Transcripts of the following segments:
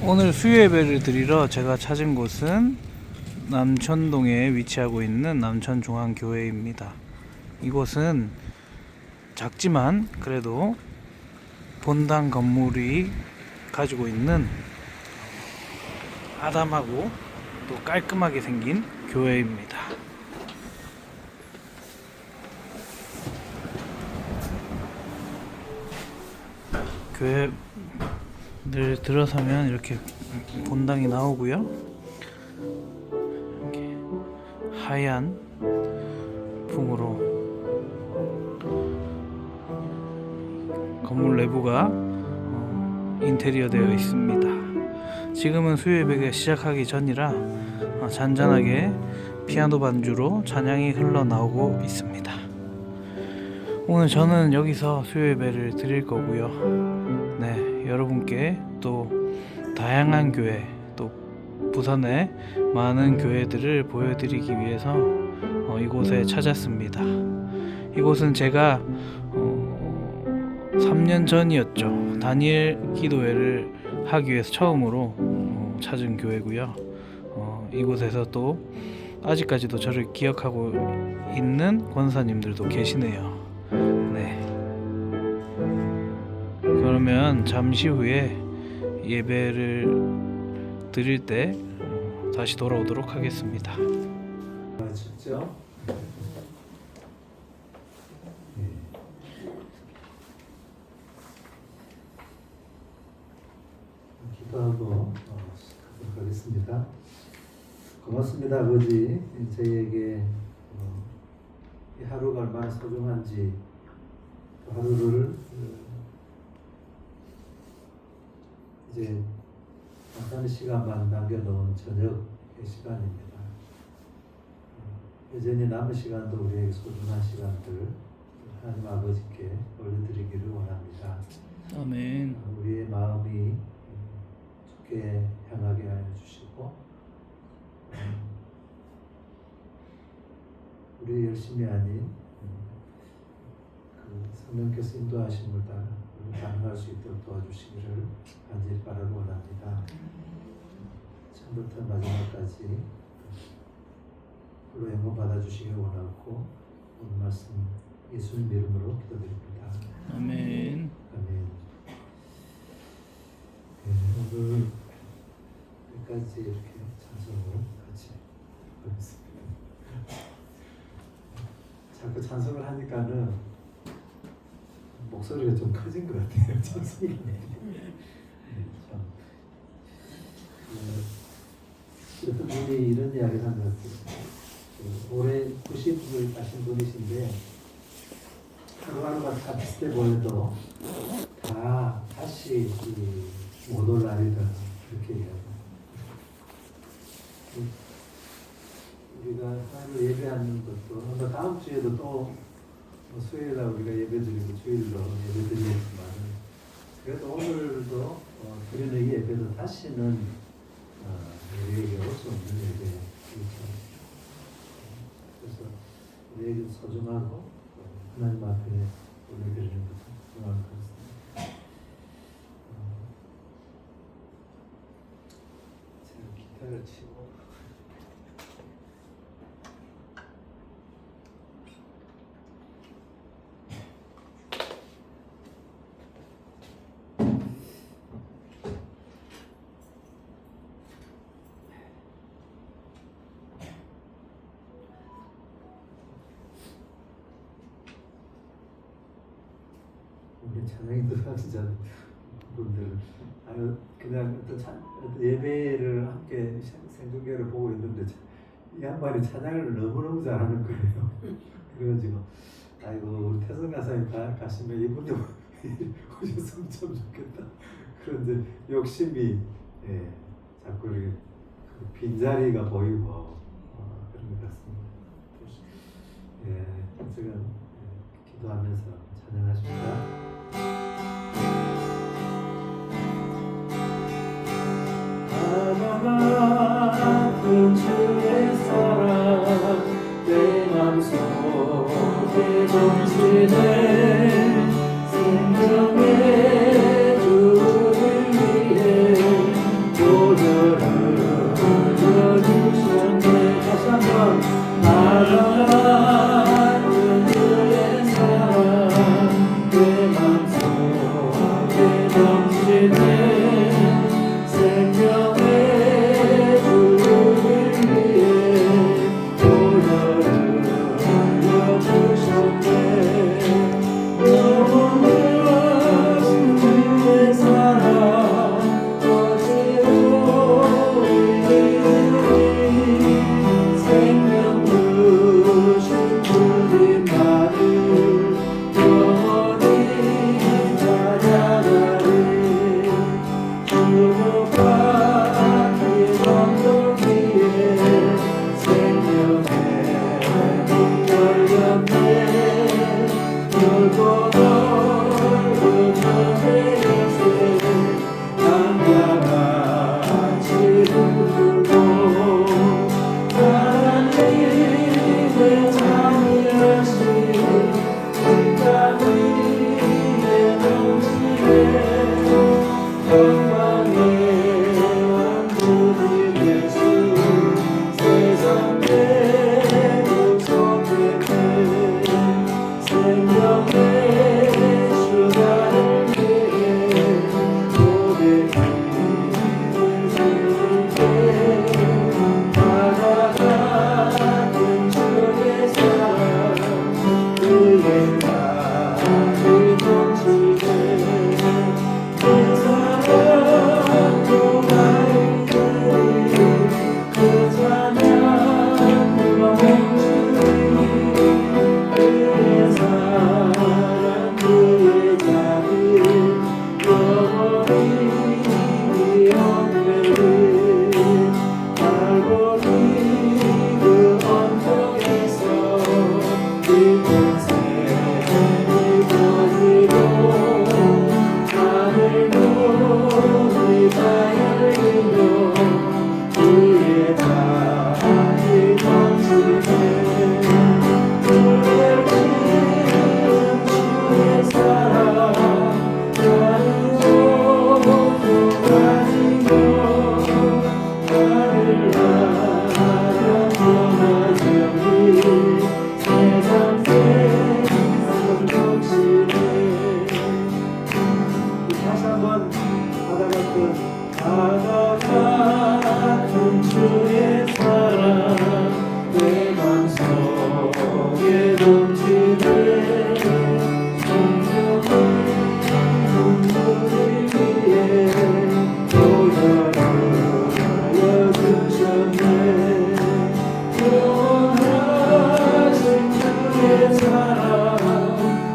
오늘 수요 예배를 드리러 제가 찾은 곳은 남천동에 위치하고 있는 남천중앙교회입니다. 이곳은 작지만 그래도 본당 건물이 가지고 있는 아담하고 또 깔끔하게 생긴 교회입니다. 교회를 들어서면 이렇게 본당이 나오고요. 이렇게 하얀 풍으로 건물 내부가 인테리어 되어 있습니다. 지금은 수요 예배가 시작하기 전이라 잔잔하게 피아노 반주로 찬양이 흘러나오고 있습니다. 오늘 저는 여기서 수요 예배를 드릴 거고요. 네, 여러분께 또 다양한 교회, 또 부산의 많은 교회들을 보여드리기 위해서 이곳에 찾았습니다. 이곳은 제가 3년 전이었죠. 다니엘 기도회를 하기 위해서 처음으로 찾은 교회고요. 이곳에서 또 아직까지도 저를 기억하고 있는 권사님들도 계시네요. 네. 그러면 잠시 후에 예배를 드릴 때 다시 돌아오도록 하겠습니다. 춥죠? 기도하고 시작하도록 하겠습니다. 고맙습니다, 아버지. 저희에게 이 하루가 얼마나 소중한지, 그 하루를 이제 잠깐의 시간만 남겨놓은 저녁의 시간입니다. 여전히 남은 시간도 우리에게 소중한 시간들 하나님 아버지께 올려드리기를 원합니다. 아멘. 우리의 마음이 주께 향하게 하여 주시고 우리의 열심이 아닌 그 성령께서 인도하심을 다 가능할 수 있도록 도와주시기를 간절히 바라고 원합니다. 처음부터 마지막까지 불로 영광 받아주시길 원하고 오늘 말씀 예수님 이름으로 기도드립니다. 아멘. 아멘. 오늘 여기까지 이렇게 찬송을 같이 하겠습니다. 자꾸 찬송을 하니까는 목소리가 좀 커진 것 같아요. 찬송을 어떤 분이 이런 이야기를 한 것 같아요. 올해 90을 가신 분이신데 하루하루가 다 비슷해 보여도 다 다시 못 올 날이다 이렇게 얘기하고 우리가 하루 예배하는 것도 아마 다음 주에도 또 수요일날 우리가 예배드리고 주일로 예배드리겠지만 그래도 오늘도 드리는 이 예배도 다시는 우리에게 올 수 없는 예배이죠. 그래서 우리에게 소중하고 하나님 앞에 올려드리는 것도 소중한 것 같습니다. 제가 기타를 치고 우리 찬양이 들어가시잖아요. 분들 그냥 어떤 예배를 함께 생중계를 보고 있는데 이 양반이 찬양을 너무너무 잘하는 거예요. 그래가지고 아이고 우리 태성 가사님 가시면 이분도 오셨으면 참 좋겠다. 그런데 욕심이 자꾸 이렇게 빈자리가 보이고 그런 것 같습니다. 제가 기도하면서 찬양하십니다. 하나가 주의 사랑 내 맘속에 넘치네 생명의 주를 위해 같은 주의 사랑 내 맘속에 넘치네 생명을 눈물을 위해 보여주셨네 영원하신 주의 사랑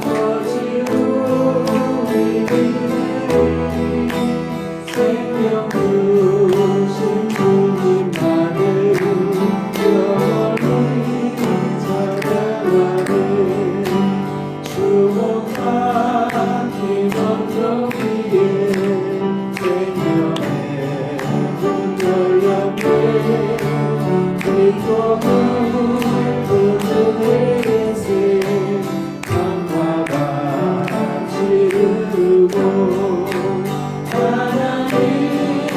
어찌 우리 생명 주신 주님만을 영원히 찬양하네 주목한 이 언덕 위에 생명의 문 열렸네 깊고 깊은 은혜의 강가가 지르고 하나님의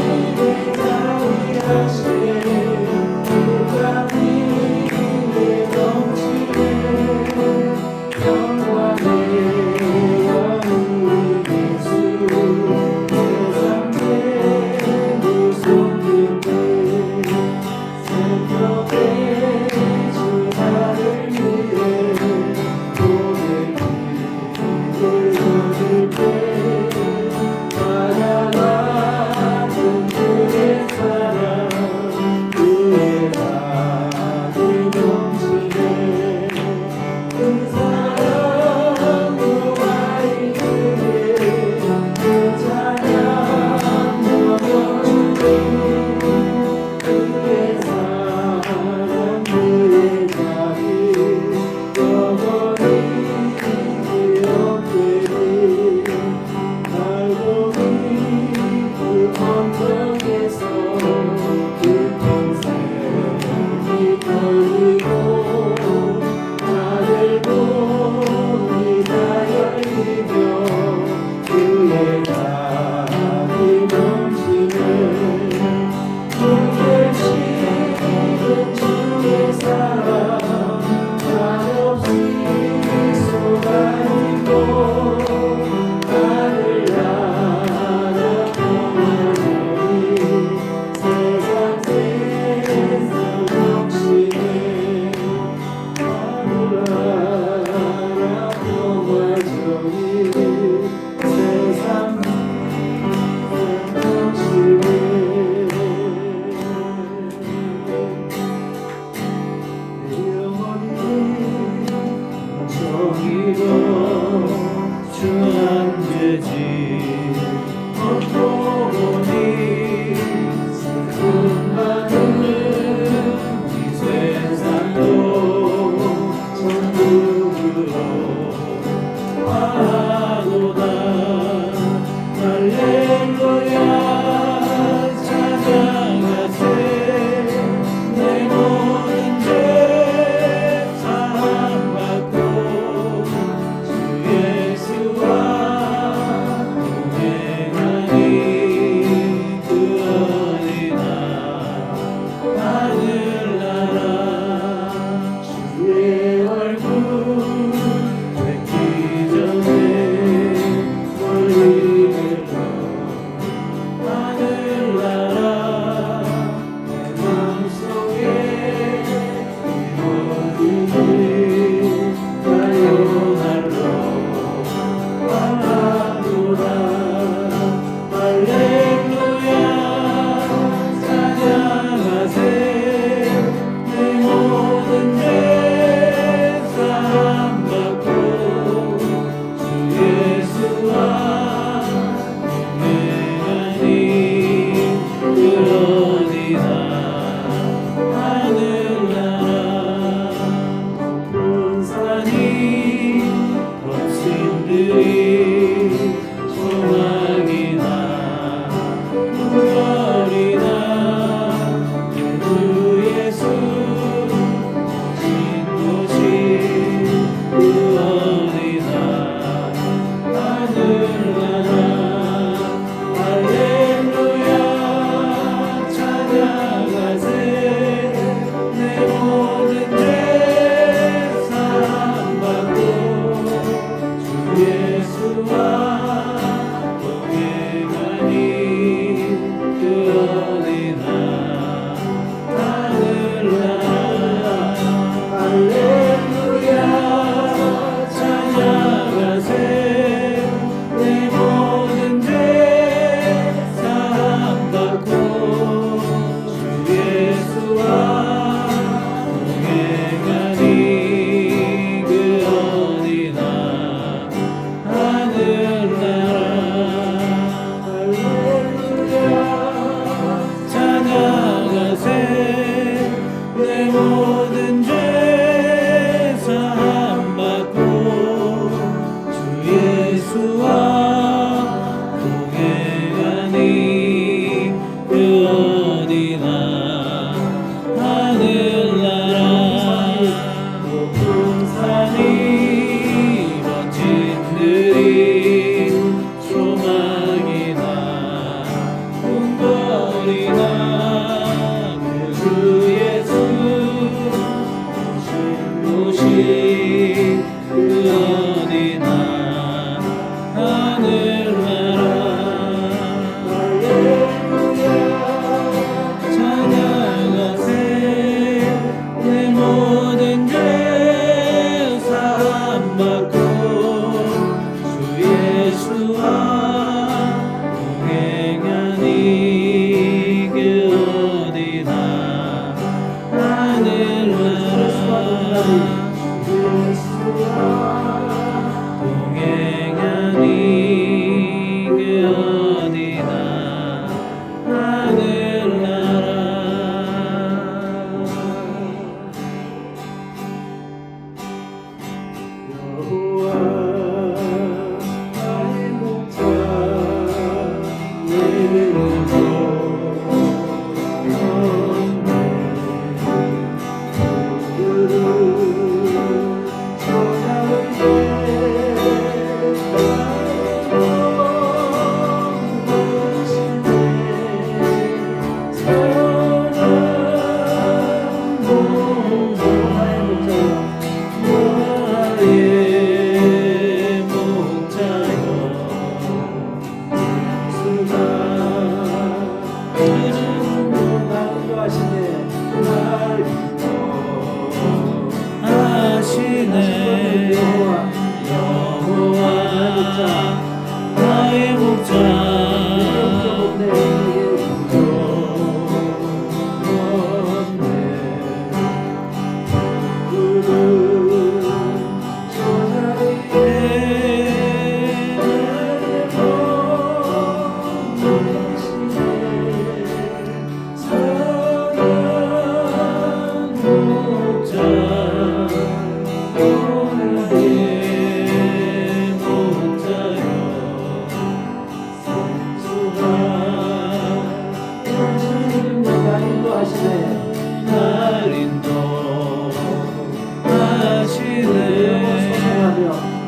인도하시네. 날 인도하시네.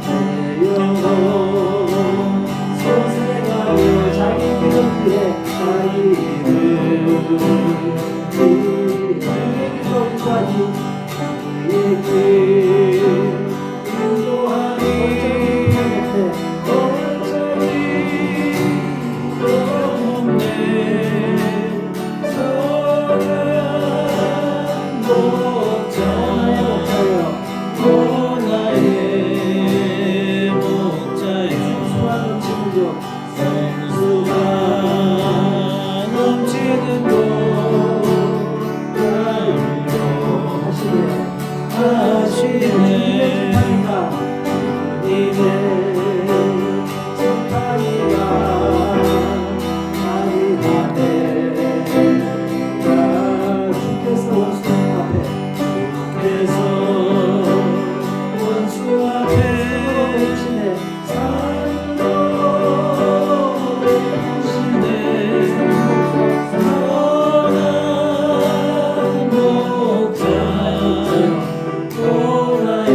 내 영혼 소생하며 자기 길을 위해 자기 길까지 그의 길 인도하니 어쩌니 없네 선한 목자 나의 목자여 성수가 넘치는 곳 하시네 이제 석탄이가 아니하네 주께서 원수 앞에 주께서 원수 앞에 오시네 산도 오시네 선한 목자 나의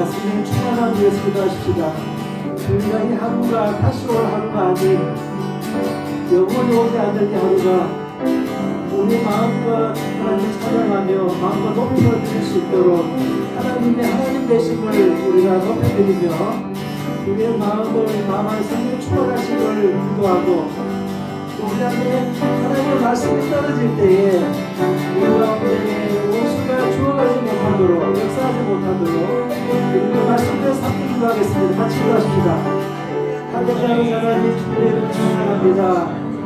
성령 충만하기 위해서 기도하십시다. 우리가 이 하루가 다시 올 하루가 아닌 영원히 오지 않을 이 하루가 우리 마음과 하나님을 찬양하며 마음과 높이 드릴 수 있도록 하나님의 하나님 되심을 우리가 높여드리며 우리의 마음을 성령 충만하신 걸 기도하고 우리 안에 하나님의 말씀이 떨어질 때에 우리 가운데 원수가 주어가지 못하도록 역사하지 못하도록 우리가 말씀대로 삼기 기도하겠습니다. 같이 기도하십니다. 하나님 하나님 주님의 이름을 찬양합니다.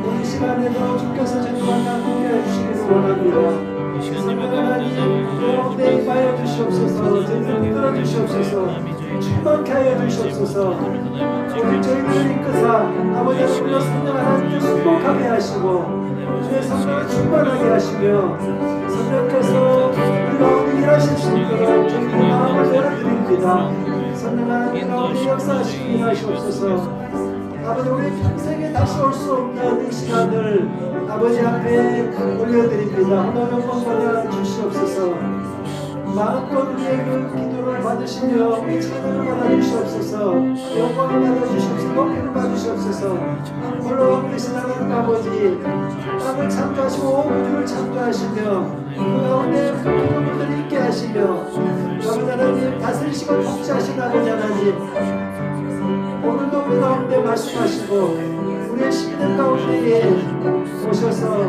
오늘 시간에도 주께서 저희와 함께 해주시기를 원합니다. 하나님 가운데 임하여 주시옵소서. 저희를 이끌어 주시옵소서. 충만케 하여 주시옵소서. 오늘 저희들을 이끄사 아버지 하나님의 성령 하나님께 순복하게 하시고 주의 성령을 충만하게 하시며 성령께서 우리 가운데 일하실 수 있도록 저희들 마음을 열어드립니다. 성령 하나님 가운데 역사하시고 일하시옵소서. 아버지 우리 평생에 다시 올 수 없는 이 시간을 아버지 앞에 올려드립니다. 오늘 영광 받아 주시옵소서. 마음껏 우리의 그 기도를 받으시며 우리 찬양을 받아주시옵소서. 영광을 받아주시옵소서. 높이를 받으시옵소서. 물론 계신 하나님 아버지 땅을 창조하시고 온 우주를 창조하시며 그 가운데 그 기도물들을 있게 하시며 아버지 하나님 다스리시고 통치하신 아버지 하나님 오늘도 우리 가운데 말씀하시고 우리의 시민들 가운데에 오셔서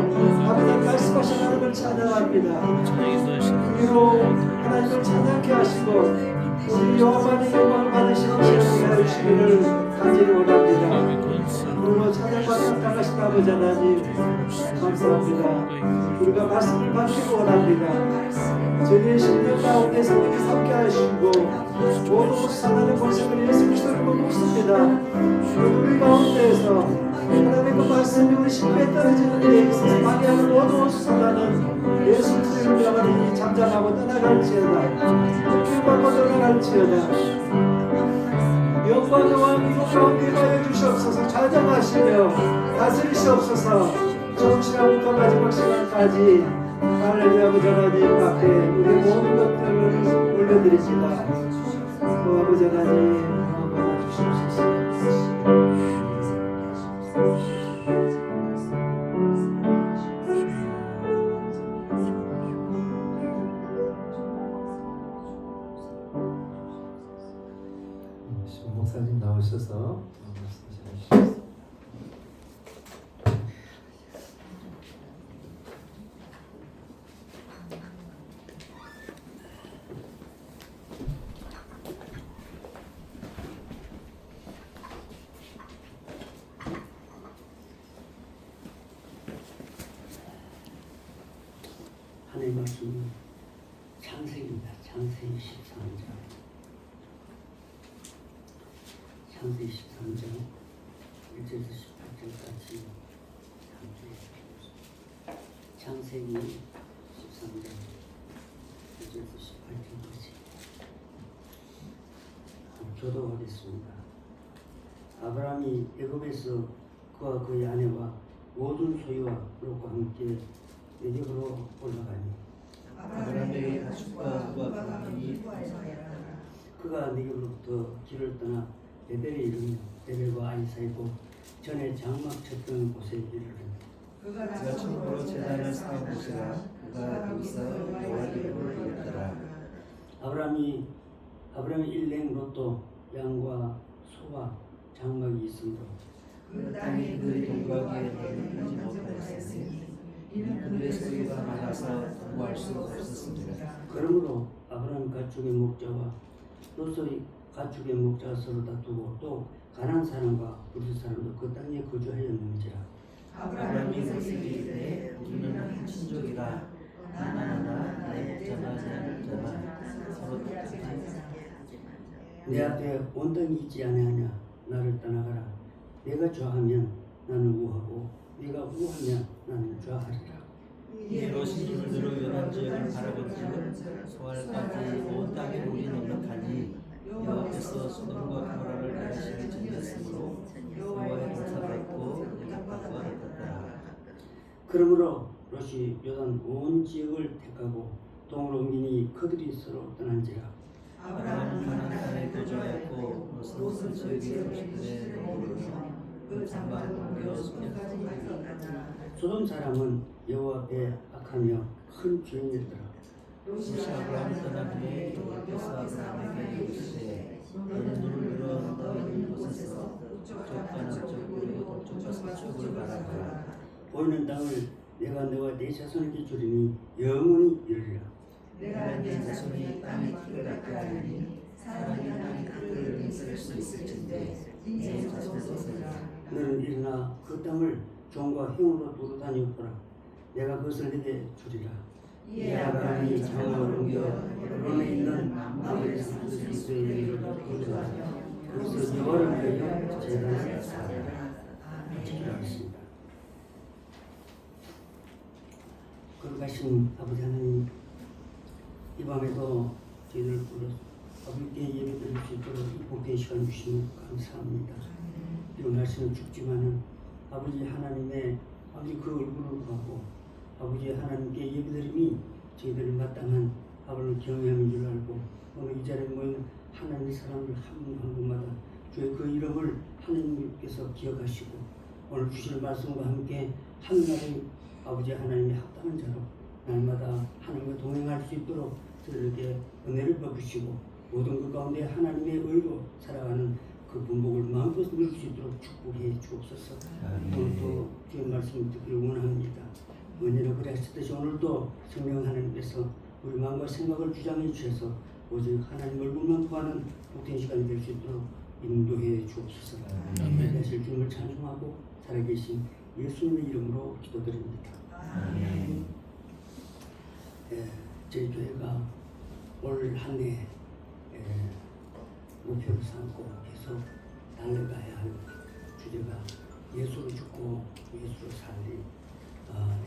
아버지 말씀하신 하나님을 찬양합니다. 우리로 하나님을 찬양케 하시고 우리 여호와의 영광을 받으시는 시간이 되어 주시기를 간절히 원합니다. 오늘로 찬양받는 당하신 아버지 하나님 감사합니다. 우리가 말씀을 받기를 원합니다. 저희의 심령 가운데 성령이 함께 하시고 모든 것을 하나님의 본성을 예수 그리스도를 묻습니다. 우리 가운데에서 하나님의 그 말씀이 우리 심령에 떨어지는 데 있어서 방해하는 모든 것을 사단은 예수 그리스도를 명하니 잠잠하고 떠나갈지어다. 기도하고 떠나갈지어다. 영광의 왕 이곳 가운데 임하여 주시옵소서. 좌정하시며 다스리시옵소서. 처음 시간부터 마지막 시간까지 할렐루야 아버지 하나님 앞에 우리 모든 것들을 올려드립니다. 그 아버지 하나님 받아주시옵소서. 목사님 나오셔서 말씀하시겠습니다. 하나님의 말씀은 창세기입니다. 창세기 13장. 창세기 13장 1절에서 18절까지 창세기 13장 1절에서 18절까지 교도하겠습니다. 아브라함이 애굽에서 그와 그의 아내와 모든 소유와 롯과 함께 내geb으로 올라가니 아브라함에게 가축과 그와 가족이 그가 내geb으로부터 길을 떠나 베델에 이르며 베델과 아이 사이고 전에 장막 쳤던 곳에 이르렀다. 그가 처음으로 제단을 쌓은 곳이라 그가 거기서 여호와의 이름을 이었더라. 아브라함이 일행 롯도 양과 소와 장막이 있으므로 그 땅이 그의 동거하기에 내려가지 못하였으니 이는 그들의 소유가 많아서 구할 수 없었습니다. 그러므로 아브라함 가축의 목자와 롯의 가축의 목자가 서로 다투고 또 가나안 사람과 부르스 사람도 그 땅에 거주하였는지라. 아브라함이 그에게 이르되 우리는 한 친족이라 나나 나의 목자나 나의 목자나 서로 다투지. 내 앞에 온전히 있지 아니하냐. 나를 떠나가라. 내가 좌하면 나는 우하고 네가 우하면 나는 좌하리라. 이에 롯이 힘을 들어 요단 지역을 바라보지는 소알까지 온 땅에 물이 넉넉하니 여호와께서 소돔과 고모라를 가시게 전했으므로 여호와의 불사가 있고 약박과 같았더라. 그러므로 롯이 요단 온 지역을 택하고 동으로 옮기니 그들이 서로 떠난지라. 아브라함은 가나안 땅에 거주하였고 롯은 지역의 도시들의 노루로 그 장막을 옮겨 소년까지 소돔 사람은 여호와 앞에 악하며 큰 죄인이었더라. 롯이 아브라함을 떠난 후에 여호와께서 아브라함에게 이르시되 너는 눈을 들어 너희 있는 곳에서 북쪽과 남쪽으로 동쪽과 서쪽으로 바라보라. 보이는 땅을 내가 너와 네 자손에게 주리니 영원히 이르리라. 내가 내 자손이 땅의 티를 갖게 하리니 사람이 땅의 흙을 힘쓸 수 있을진데 내 자손에서 너는 일어나 그 땅을 종과 행으로 두루 다니었더라. 내가 그것을 내게 주리라. 이에 아브라함이 장막을 옮겨 heb론에 있는 마므레 산수리스에 이르러 거주하며 그것을 여호와를 위하여 제단을 쌓으라. 기도하겠습니다. 거룩하신 아버지 하나님, 이 밤에도 저희들을 불러 아버지께 예배드릴 수 있도록 이 복된 시간 주시니 감사합니다. 이런 날씨는 춥지만은 아버지 하나님의 아버지 그 얼굴을 보고 아버지 하나님께 예배드림이 저희들이 마땅한 아버지를 경외함인 줄 알고 오늘 이 자리에 모인 하나님의 사람들 한 분 한 분마다 주의 그 이름을 하나님께서 기억하시고 오늘 주실 말씀과 함께 하늘나라의 아버지 하나님의 합당한 자로 날마다 하나님과 동행할 수 있도록 저들에게 은혜를 베푸시고 모든 그 가운데 하나님의 의로 살아가는 그 분복을 마음껏 누릴 수 있도록 축복해 주옵소서. 오늘도 주의 말씀을 듣기를 원합니다. 언제나 그리하셨듯이 오늘도 성령 하나님께서 우리 마음과 생각을 주장해 주셔서 오직 하나님 얼굴만 구하는 복된 시간이 될 수 있도록 인도해 주옵소서. 하실 주님을 찬송하고 살아계신 예수님의 이름으로 기도드립니다. 저희 교회가 올 한 해 목표를 삼고 계속 달려가야 할 주제가 예수로 죽고 예수로 살리.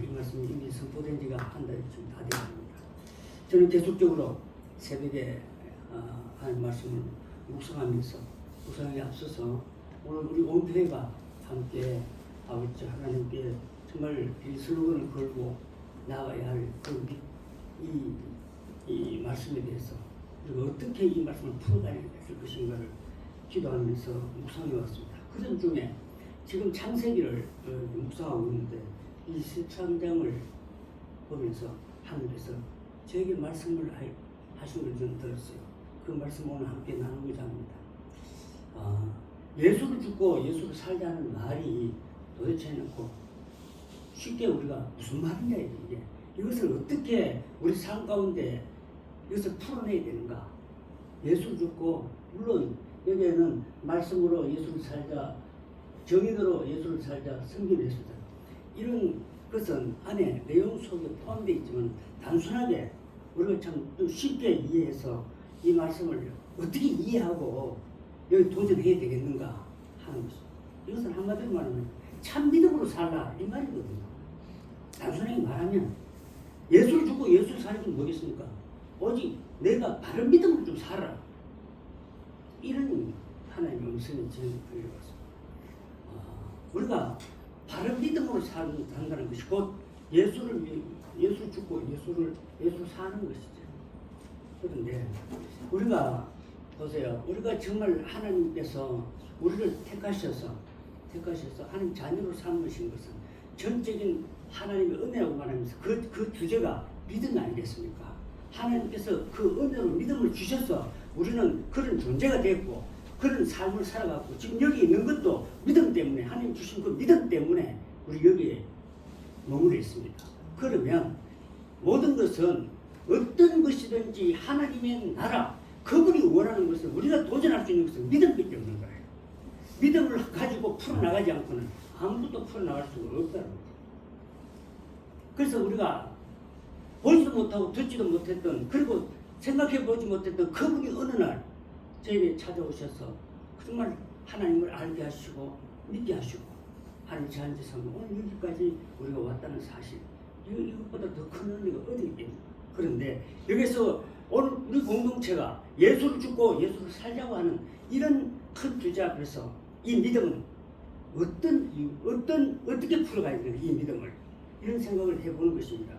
이 말씀이 이미 선포된 지가 한 달이 지금 다 되었습니다. 저는 계속적으로 새벽에 하는 말씀을 묵상하면서 묵상에 앞서서 오늘 우리 온 교회가 함께 아버지 하나님께 정말 이 슬로건을 걸고 나가야 할 이 말씀에 대해서 그리고 어떻게 이 말씀을 풀어가야 될 것인가를 기도하면서 묵상해 왔습니다. 그전 중에 지금 창세기를 묵상하고 있는데 이 13장을 보면서 하늘에서 저에게 말씀을 하신 걸 저는 들었어요. 그 말씀 오늘 함께 나누고자 합니다. 예수를 죽고 예수를 살자는 말이 도대체 쉽게 우리가 무슨 말이냐 이게 이것을 어떻게 우리 삶 가운데 이것을 풀어내야 되는가. 예수를 죽고 물론 여기에는 말씀으로 예수를 살자, 정의대로 예수를 살자, 성경 예수를 살자 이런 것은 안에 내용 속에 포함되어 있지만 단순하게 우리가 참 쉽게 이해해서 이 말씀을 어떻게 이해하고 여기 도전해야 되겠는가 하는 것입니다. 이것은 한마디로 말하면 참 믿음으로 살라 이 말이거든요. 단순하게 말하면 예수를 죽고 예수를 살는 건 뭐겠습니까? 오직 내가 바른 믿음으로 좀 살아. 이런 하나님의 음성이 저에게 들려왔습니다. 우리가 바른 믿음으로 산다는 것이 곧 예수를 죽고 예수를 사는 것이죠. 그런데 우리가 보세요. 우리가 정말 하나님께서 우리를 택하셔서 하나님 자녀로 삼으신 것은 전적인 하나님의 은혜라고 말하면서 그 주제가 믿음 아니겠습니까? 하나님께서 그 은혜로 믿음을 주셔서 우리는 그런 존재가 됐고 그런 삶을 살아갔고 지금 여기 있는 것도 믿음 때문에 하나님 주신 그 믿음 때문에 우리 여기에 머물러 있습니다. 그러면 모든 것은 어떤 것이든지 하나님의 나라 그분이 원하는 것을 우리가 도전할 수 있는 것은 믿음밖에 없는 거예요. 믿음을 가지고 풀어나가지 않고는 아무것도 풀어나갈 수가 없다는 거죠. 그래서 우리가 보지도 못하고 듣지도 못했던 그리고 생각해보지 못했던 그분이 어느 날 저에게 찾아오셔서 정말 하나님을 알게 하시고 믿게 하시고 하나님 자녀 삼고 오늘 여기까지 우리가 왔다는 사실 이것보다 더 큰 은혜가 어디 있겠습니까? 그런데 여기서 오늘 우리 공동체가 예수를 죽고 예수를 살자고 하는 이런 큰 주제 앞에서 이 믿음은 어떻게 풀어가야 되나 이 믿음을 이런 생각을 해보는 것입니다.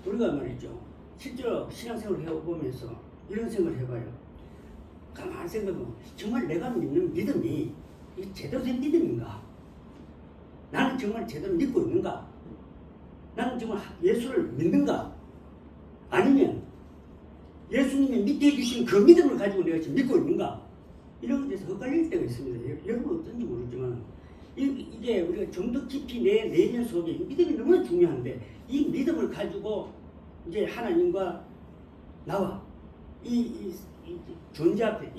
우리가 말이죠. 실제로 신앙생활을 해보면서 이런 생각을 해봐요. 가만히 생각하면 정말 내가 믿는 믿음이 이 제대로 된 믿음인가? 나는 정말 제대로 믿고 있는가? 나는 정말 예수를 믿는가? 아니면 예수님이 믿게 해주신 그 믿음을 가지고 내가 지금 믿고 있는가? 이런 것에 대해서 헷갈릴 때가 있습니다. 여러분 어떤지 모르지만 이게 우리가 좀 더 깊이 내 내면 속에 믿음이 너무나 중요한데 이 믿음을 가지고 이제 하나님과 나와 이 존재 앞에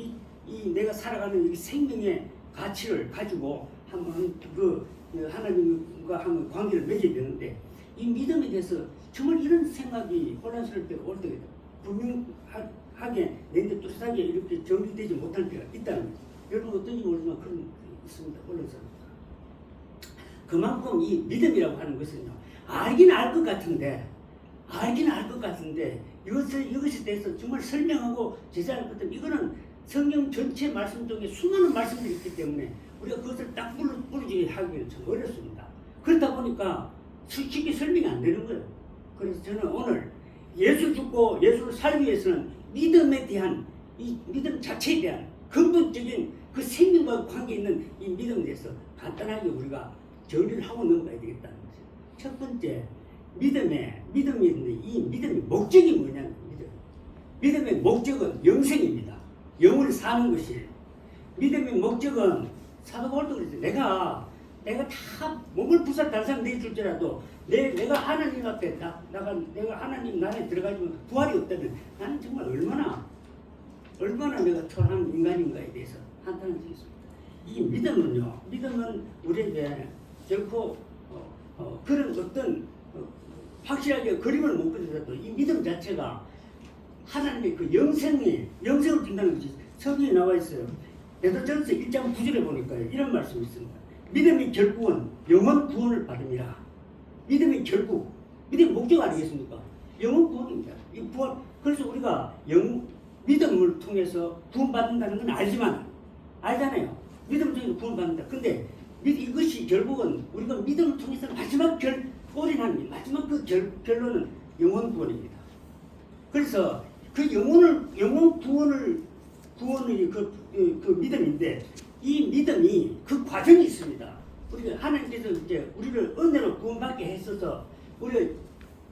이 내가 살아가는 이 생명의 가치를 가지고 한번 그 하나님과 한번 관계를 맺어야 되는데 이 믿음에 대해서 정말 이런 생각이 혼란스러울 때가 올 때가 있다. 분명하게 내인데 뚜렷하게 이렇게 정리되지 못할 때가 있다는 거죠. 여러분 어떤지 모르지만 그런 게 있습니다. 혼란스럽습니다. 그만큼 이 믿음이라고 하는 것은요. 알긴 알 것 같은데 이것에 대해서 정말 설명하고 제시할 것 같은 이거는 성경 전체 말씀 중에 수많은 말씀들이 있기 때문에 우리가 그것을 딱 부르지 하기는 참 어렵습니다. 그렇다 보니까 쉽게 설명이 안 되는 거예요. 그래서 저는 오늘 예수 죽고 예수를 살기 위해서는 믿음에 대한 이 믿음 자체에 대한 근본적인 그 생명과 관계 있는 이 믿음에 대해서 간단하게 우리가 정리를 하고 넘어가야 되겠다는 거죠. 첫 번째 믿음이 있는데 이 믿음의 목적이 뭐냐는 믿음의 목적은 영생입니다. 영원히 사는 것이에요. 믿음의 목적은 사도 바울도 그랬어요. 내가 다 몸을 부사 다른 사람 내줄지라도 내가 하나님 앞에 내가 하나님 나라에 들어가지면 부활이 없다면 나는 정말 얼마나 내가 초라한 인간인가에 대해서 한탄할 수 있습니다. 이 믿음은 우리에게 결코 그런 어떤 확실하게 그림을 못 그리더라도 이 믿음 자체가 하나님의 그 영생을 준다는 것이 성경에 나와 있어요. 베드로전서 1장 9절에 보니까 이런 말씀이 있습니다. 믿음이 결국은 영원 구원을 받음이라. 믿음이 목적 아니겠습니까? 영원 구원입니다. 이 구원, 그래서 우리가 믿음을 통해서 구원받는다는 건 알잖아요. 믿음을 통해서 구원받는다. 근데 이것이 결국은 우리가 믿음을 통해서 마지막 마지막 그 결론은 영원 구원입니다. 그래서 그 영원 구원의 그 믿음인데 이 믿음이 그 과정이 있습니다. 우리가 하나님께서 이제 우리를 은혜로 구원받게 했어서 우리가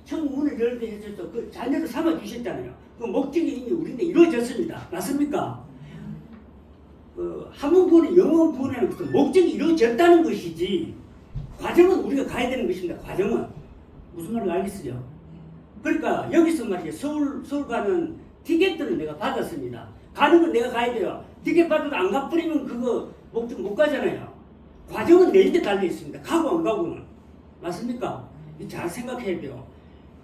천국문을 열게 해서 그 자녀를 삼아 주셨잖아요. 그 목적이 이미 우리한테 이루어졌습니다. 맞습니까? 한번 구원은 영원 구원이라는 것은 목적이 이루어졌다는 것이지 과정은 우리가 가야 되는 것입니다. 과정은 무슨 말인지 알겠어요? 그러니까 여기서 말이죠. 서울 가는 티켓들은 내가 받았습니다. 가는 건 내가 가야 돼요. 티켓 받아도 안 가버리면 그거 목적 못 가잖아요. 과정은 내인데 달려 있습니다. 가고 안 가고는. 맞습니까? 잘 생각해야 돼요.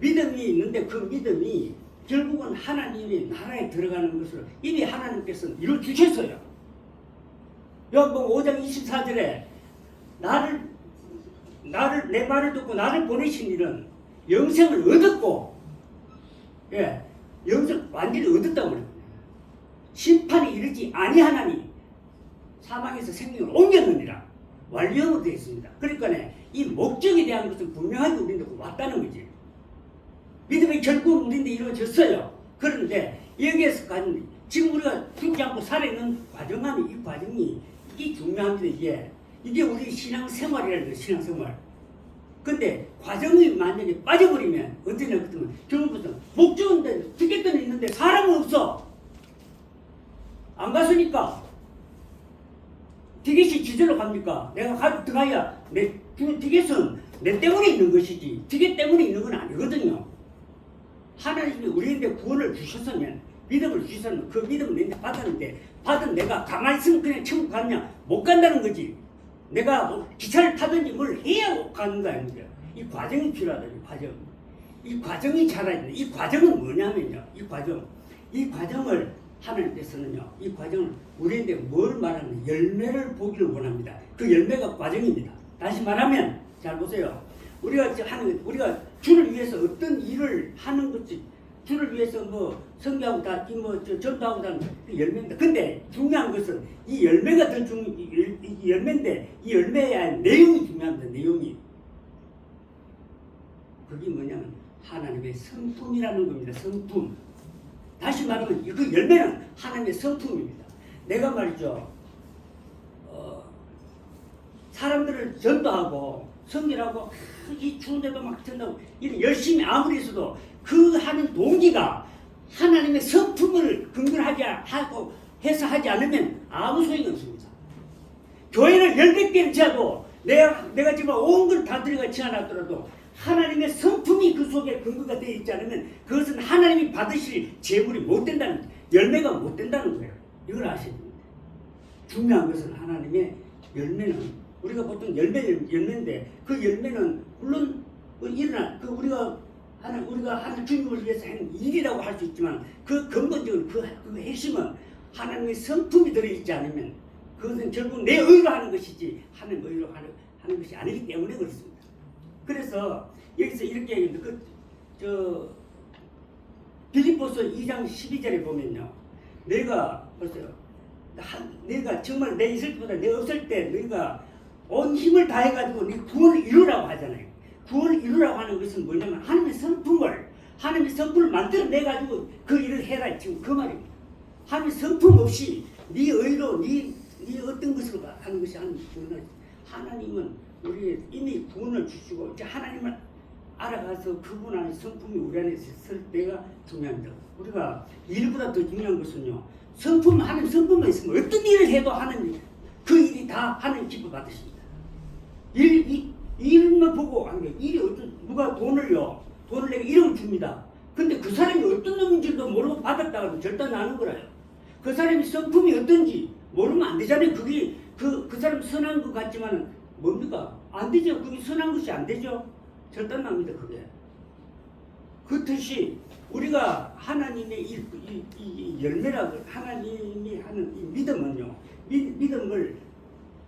믿음이 있는데 그 믿음이 결국은 하나님의 나라에 들어가는 것을 이미 하나님께서는 이루어주셨어요. 요한복음 5장 24절에 내 말을 듣고 나를 보내신 이는 영생을 얻었고, 영생 완전히 얻었다고 그래요. 심판에 이르지 아니하나니 사망에서 생명을 옮겼느니라. 완료형으로 되어 있습니다. 그러니까 이 목적에 대한 것은 분명하게 우리한테 왔다는 거지. 믿음의 결국은 우리한테 이루어졌어요. 그런데 여기에서 가는 지금 우리가 죽지 않고 살아있는 과정하면 이 과정이 이게 중요합니다. 이게 우리 신앙생활이라는 거예요. 신앙생활. 근데 과정이 만약에 빠져버리면 어떠냐 그러면 결국은 목적은 티켓은 있는데 사람은 없어. 안 갔으니까 티켓이 지절로 갑니까? 내가 들어가야 내 티켓은 내 때문에 있는 것이지 티켓 때문에 있는 건 아니거든요. 하나님이 우리한테 구원을 주셨으면 믿음을 주셨으면 그 믿음을 내가 받았는데 받은 내가 가만히 있으면 그냥 천국 가느냐? 못 간다는 거지. 내가 뭐 기차를 타든지 뭘 해야 가는 거 아닙니까? 이 과정이 필요하다. 이 과정이 잘해야 돼. 이 과정은 뭐냐면요. 이 과정을 하나님께서는요. 이 과정을 우리한테 뭘 말하면 열매를 보기를 원합니다. 그 열매가 과정입니다. 다시 말하면 잘 보세요. 우리가 주를 위해서 어떤 일을 하는 것이 주를 위해서 뭐 성교하고 다 전도하고 다 그 열매입니다. 근데 중요한 것은 이 열매가 이 열매인데 이 열매의 내용이 중요합니다. 내용이 그게 뭐냐면 하나님의 성품이라는 겁니다. 성품. 다시 말하면 그 열매는 하나님의 성품입니다. 내가 말이죠. 사람들을 전도하고 섬기라고 이 추운데도 막 전도하고 이런 열심히 아무리 있어도 그 하는 동기가 하나님의 성품을 근거하지 하고 해서 하지 않으면 아무 소용이 없습니다. 교회를 10개를 지어도 내가 지금 온 걸 다 들어가 지어놨더라도 하나님의 성품이 그 속에 근거가 되어 있지 않으면 그것은 하나님이 받으실 재물이 못 된다는, 열매가 못 된다는 거예요. 이걸 아셔야 됩니다. 중요한 것은 하나님의 열매는, 우리가 보통 열매인데 그 열매는 물론 우리가 하는 주님을 위해서 하는 일이라고 할 수 있지만 그 근본적으로 그 핵심은 하나님의 성품이 들어있지 않으면 그것은 결국 내 의로 하는 것이지 하나님 의로 하는 것이 아니기 때문에 그렇습니다. 그래서 여기서 이렇게 얘기합니다. 빌립보서 2장 12절에 보면요. 내가 정말 내 있을 때보다 내 없을 때 너희가 온 힘을 다해가지고 네 구원을 이루라고 하잖아요. 구원을 이루라고 하는 것은 뭐냐면 하나님의 성품을 만들어내가지고 그 일을 해라, 지금 그 말입니다. 하나님의 성품 없이 네 의로 네 어떤 것으로 하는 것이 하나님은 우리 이미 구원을 주시고 이제 하나님을 알아가서 그분 안에 성품이 우리 안에 있을 때가 중요합니다. 우리가 일보다 더 중요한 것은요, 하나님 성품만 있으면 어떤 일을 해도 하나님 그 일이 다 하나님 기뻐 받으십니다. 일만 보고 하는 거예요. 일이 누가 돈을 내가 1억을 줍니다. 근데 그 사람이 어떤 놈인지도 모르고 받았다고 하면 절대 안 하는 거라요. 그 사람이 성품이 어떤지 모르면 안 되잖아요. 그게 그 사람 선한 것 같지만은 뭡니까? 안 되죠. 그게 선한 것이 안 되죠. 절대 안 합니다. 그게. 그렇듯이 우리가 하나님의 이 열매라고 하나님이 하는 이 믿음은요. 믿음을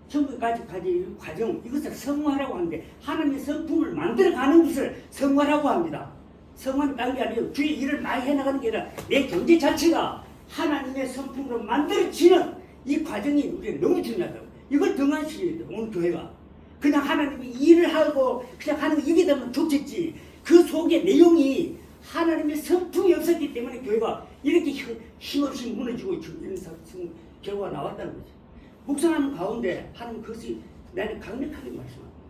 천국까지 가지 과정, 이것을 성화라고 하는데 하나님의 성품을 만들어가는 것을 성화라고 합니다. 성화는 다른 게 아니에요. 주의 일을 많이 해나가는 게 아니라 내 경제 자체가 하나님의 성품으로 만들어지는 이 과정이 우리가 너무 중요하다고. 이걸 등한시켜야 돼요. 오늘 교회가. 그냥 하나님이 일을 하고 그냥 하는 거 이게 되면 좋겠지. 그 속의 내용이 하나님의 성품이 없었기 때문에 교회가 이렇게 힘없이 무너지고 지금 이런 결과가 나왔다는 거죠. 묵상하는 가운데 하는 것이 나는 강력하게 말씀합니다.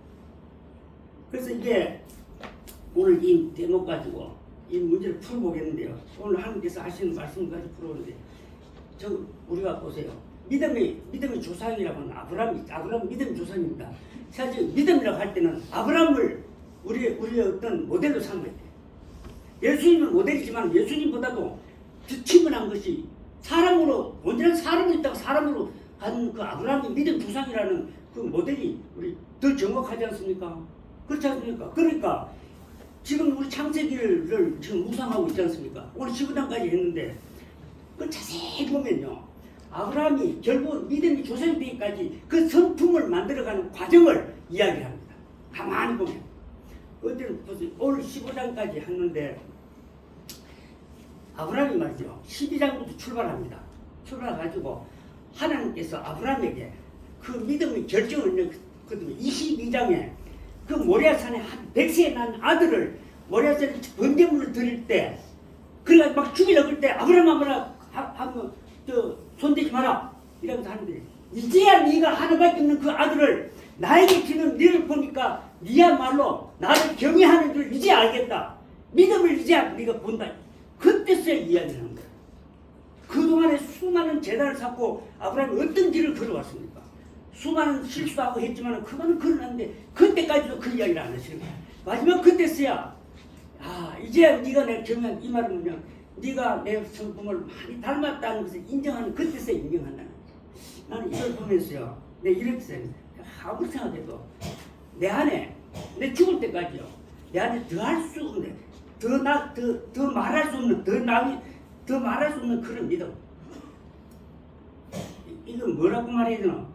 그래서 이게 오늘 이 대목 가지고 이 문제를 풀어보겠는데요. 오늘 하나님께서 하시는 말씀을 가지고 풀어보는데 우리가 보세요. 믿음의 조상이라고 하는 아브라함 믿음의 조상입니다. 사실 믿음이라고 할 때는 아브라함을 우리의 어떤 모델로 삼아야 돼요. 예수님은 모델이지만 예수님보다도 주침을 것이 사람으로, 온전한 사람으로 있다가 사람으로 간 그 아브라함의 믿음 조상이라는 그 모델이 우리 더 정확하지 않습니까? 그렇지 않습니까? 그러니까 지금 우리 창세기를 지금 묵상하고 있지 않습니까? 오늘 15장까지 했는데 그 자세히 보면요. 아브라함이 결국 믿음이 조상이 되기까지 그 성품을 만들어가는 과정을 이야기합니다. 가만히 보면. 그때는 오늘 15장까지 했는데 아브라함이 말이죠. 12장부터 출발합니다. 출발해가지고 하나님께서 아브라함에게 그 믿음의 결정을 했거든요. 22장에 그 모리아산에 한 100세에 난 아들을 모리아산에 번제물을 드릴 때 그래가지고 막 죽이려고 할 때 아브라함 한번 손대지 마라 이러면서 하는데 이제야 네가 하나밖에 없는 그 아들을 나에게 주는 너를 보니까 네야말로 나를 경외하는 줄 이제 알겠다. 믿음을 이제 네가 본다. 그때서야 이야기를 하는 거예요. 그동안에 수많은 재단을 쌓고 아브라함이 어떤 길을 걸어왔습니까? 수많은 실수하고 했지만 그거는 걸어놨는데 그때까지도 그 이야기를 안 하시는 거예요. 마지막 그때서야 이제 네가 내가 경외한 이 말은 뭐냐, 네가 내 성품을 많이 닮았다는 것을 인정하는 그때서 인정한다는 거죠. 나는 이걸 보면서요, 내가 이렇게 생각해요. 아무리 생각해도 내 안에 내 죽을 때까지요, 내 안에 더 할 수 없는, 더 말할 수 없는, 더 말할 수 없는 그런 믿음. 이건 뭐라고 말해야 되나?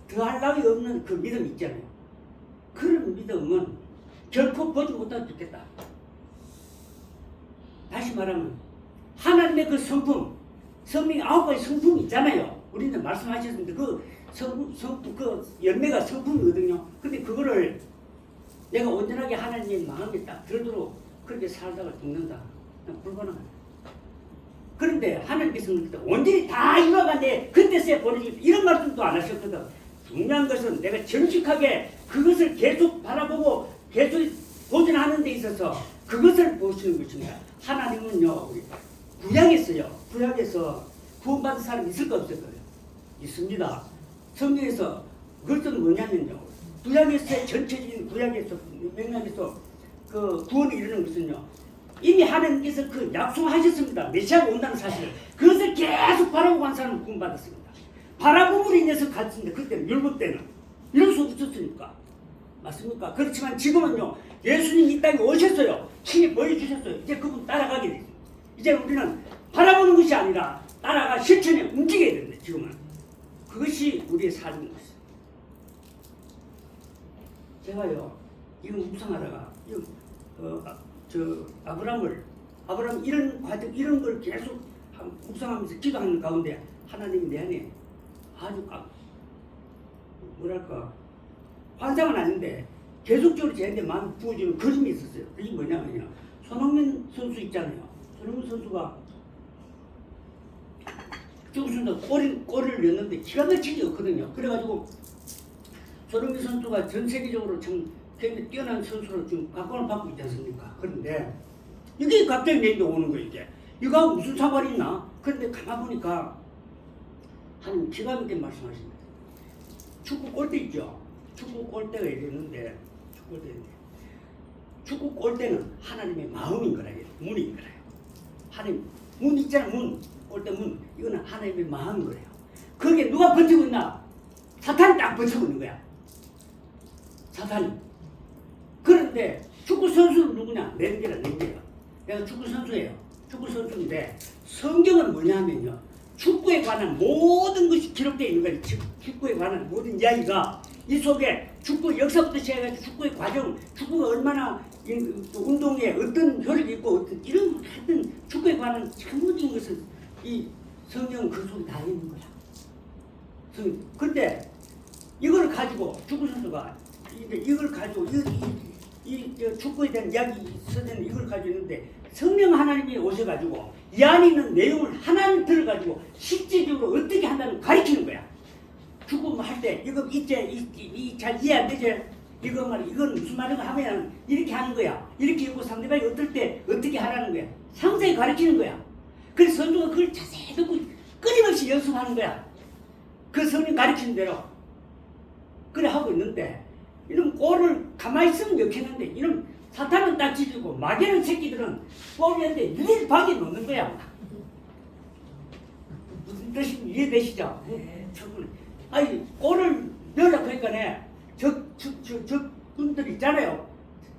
더 할 나위 없는 그 믿음 있잖아요. 그런 믿음은 결코 보지 못하면 좋겠다. 다시 말하면 하나님의 그 성품, 성령의 9가지 성품이 있잖아요. 우리는 말씀하셨는데 그 그 열매가 성품이거든요. 근데 그거를 내가 온전하게 하나님의 마음에 딱 들도록 그렇게 살다가 죽는다. 불가능하다. 그런데 하나님께서는 온전히 다 이뤄간데 그때서야 보내주겠다 이런 말씀도 안 하셨거든. 중요한 것은 내가 정직하게 그것을 계속 바라보고 계속 도전하는 데 있어서 그것을 보시는 것입니다. 하나님은요, 우리 구약에서 구원받은 사람이 있을까 없을까요? 있습니다. 성경에서 그것은 뭐냐면요, 구약에서의 전체적인 구약에서 맥락에서 그 구원을 이루는 것은요, 이미 하나님께서 그 약속하셨습니다. 메시아가 온다는 사실을. 그것을 계속 바라보고 간 사람은 구원받았습니다. 바라봄으로 인해서 갔습니다. 그때는 율법 때는 이럴 수 없었으니까. 맞습니까? 그렇지만 지금은요, 예수님 이 땅에 오셨어요. 친히 보여주셨어요. 이제 그분 따라가게 됐어요. 이제 우리는 바라보는 것이 아니라 따라가 실천에 움직여야 됩니다. 지금은 그것이 우리의 삶인 것이에요. 제가요, 이거 묵상하다가 아브라함 이런 과정 이런 걸 계속 묵상하면서 기도하는 가운데 하나님이 내 안에 아주 뭐랄까 환상은 아닌데 계속적으로 제한테 마음 부어지는 그림이 있었어요. 그게 뭐냐면요, 손흥민 선수 있잖아요. 손흥민 선수가 조금씩 골을 넣었는데 기가 막히게 없거든요. 그래가지고 손흥민 선수가 전 세계적으로 좀 굉장히 뛰어난 선수로 지금 각광을 받고 있지 않습니까? 그런데 이게 갑자기 내게 오는 거예요. 이거 무슨 상관이 있나? 그런데 가만 보니까 하나님 기가 막히게 말씀하십니다. 축구 골대 있죠? 축구 골대가 이랬는데 축구 골대는 하나님의 마음인 거라, 문인 거래요. 하나님 문 있잖아, 문 골대 문, 이거는 하나님의 마음인 거래요. 거기에 누가 버티고 있나? 사탄이 딱 버티고 있는 거야. 사탄이. 그런데 축구 선수는 누구냐? 낸게라. 내가 축구 선수예요. 축구 선수인데 성경은 뭐냐면요, 축구에 관한 모든 것이 기록되어 있는 거예요. 축구에 관한 모든 이야기가 이 속에 축구 역사부터 시작해서 축구의 과정, 축구가 얼마나 운동에 어떤 효력이 있고 어떤 이런 하여튼 축구에 관한 전부적인 것은 이 성경 그 속에 다 있는 거야. 근데 이걸 가지고 축구 선수가 이걸 가지고 이 축구에 대한 이야기 써진 이걸 가지고 있는데 성령 하나님이 오셔가지고 이 안에 있는 내용을 하나님 들어가지고 실질적으로 어떻게 한다는 가르치는 거야. 축구 할 때 이거 잘 이해 안 되지? 이거 말 이건 무슨 말인가 하면 이렇게 하는 거야. 이렇게 있고 상대방이 어떨 때 어떻게 하라는 거야. 상세히 가르치는 거야. 그래서 선수가 그걸 자세히 듣고 끊임없이 연습하는 거야. 그 성령 가르치는 대로 그래 하고 있는데 이런 골을 가만히 있으면 역했는데 이런 사탄은 딱 지지고 마귀는 새끼들은 골이었는데 유일하게 놓는 거야. 무슨 뜻인지 이해되시죠? 아니 골을 넣으려고 하니까 저 분들 있잖아요.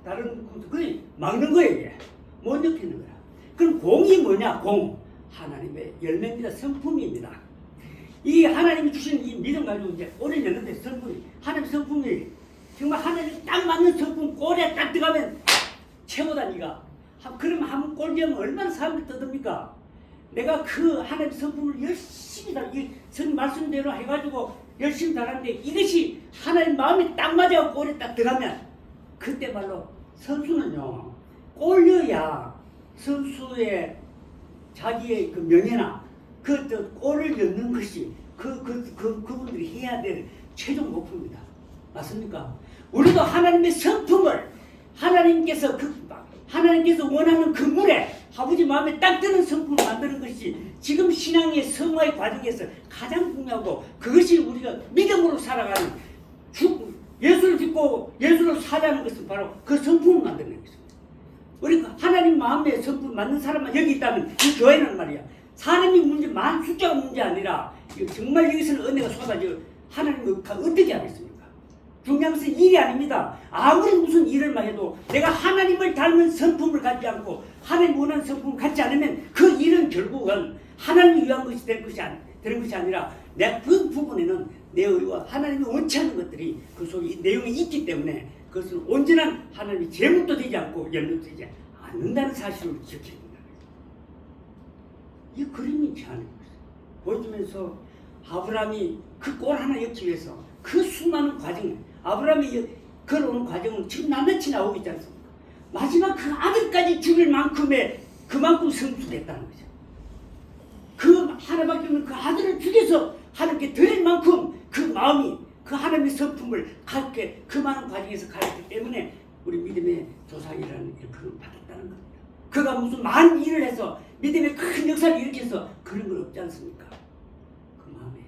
다른 분들 그게 막는 거예요. 이게. 못 넣겠는 거야. 그럼 공이 뭐냐? 공 하나님의 열매입니다. 성품입니다. 이 하나님이 주신 이 믿음 가지고 이제 골을 넣는데 성품이 하나님 성품이 정말 하나님 딱 맞는 성품 골에 딱 들어가면 최고다. 니가 그러면 한 골 넣으면 얼마나 사람들이 떠듭니까? 내가 그 하나님 성품을 열심히 이 성 말씀대로 해가지고 열심히 달았는데 이것이 하나님 마음에 딱 맞아 골에 딱 들어가면 그때 말로 선수는요, 골 넣어야 선수의 자기의 그 명예나 그 골을 넣는 것이 그분들이 해야 될 최종 목표입니다. 맞습니까? 우리도 하나님의 성품을 하나님께서 원하는 그 물에 아버지 마음에 딱 드는 성품을 만드는 것이 지금 신앙의 성화의 과정에서 가장 중요하고 그것이 우리가 믿음으로 살아가는 예수를 믿고 예수를 사자는 것은 바로 그 성품을 만드는 것입니다. 우리가 하나님 마음에 성품 맞는 사람만 여기 있다면 이 교회는 말이야. 사람이 문제, 숫자가 문제 아니라 정말 여기서는 은혜가 쏟아져 하나님이 어떻게 하겠습니까? 중요한 것은 일이 아닙니다. 아무리 무슨 일을 해도 내가 하나님을 닮은 성품을 갖지 않고 하나님 원하는 성품을 갖지 않으면 그 일은 결국은 하나님을 위한 것이 되는 것이 아니라 내가 그 부분에는 내 의와 하나님이 원치 않는 것들이 그 속에 내용이 있기 때문에 그것은 온전한 하나님이 제물도 되지 않고 열매도 되지 않는다는 사실을 기억해야 된다. 이 그림이 하는 것이에요. 보여주면서 아브라함이 그 골 하나 넣기 위해서 그 수많은 과정, 아브라함이 걸어오는 과정은 지금 낱낱이 나오고 있지 않습니까? 마지막 그 아들까지 죽일 만큼의 그만큼 성숙했다는 거죠. 하나밖에 없는 그 아들을 죽여서 하나님께 드릴 만큼 그 마음이 그 하나님의 성품을 갖게 그 많은 과정에서 가졌기 때문에 우리 믿음의 조상이라는 일컬음을 받았다는 겁니다. 그가 무슨 많은 일을 해서 믿음의 큰 역사를 일으켜서 그런 건 없지 않습니까? 그 마음에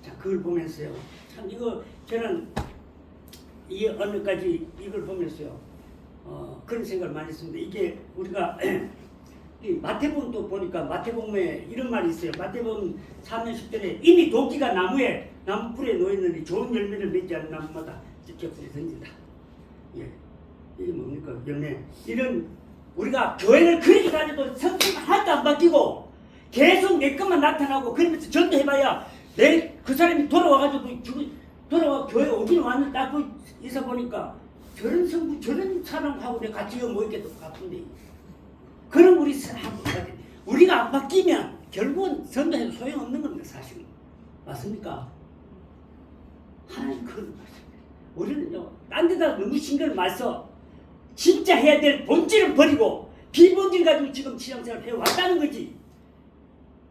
자 그걸 보면서요. 참 이거 저는 이 언어까지 이걸 보면서요. 그런 생각을 많이 했습니다. 이게 우리가 이 마태복음도 보니까 마태복음에 이런 말이 있어요. 마태복음 4년 10절에 이미 도끼가 나무 뿔에 놓였느니 좋은 열매를 맺지 않는 나무마다 찢겨불에 던진다. 예, 이게 뭡니까? 열매. 이런 우리가 교회를 그렇게 다녀도 성품 하나도 안 바뀌고 계속 내 것만 나타나고 그러면서 전도해봐야 그 사람이 돌아와가지고 돌아와 교회 오긴 왔는데 딱 있어 보니까 저런 성부 저런 사람하고 내가 같이 모이게 또 바쁜데 그럼 우리가 안 바뀌면 결국은 전도해도 소용없는 겁니다. 사실은 맞습니까? 하나님 그런 말씀입니다. 우리는요 딴 데다 너무 신경을 많이 써 진짜 해야 될 본질을 버리고 비본질 가지고 지금 신앙생활을 해왔다는 거지.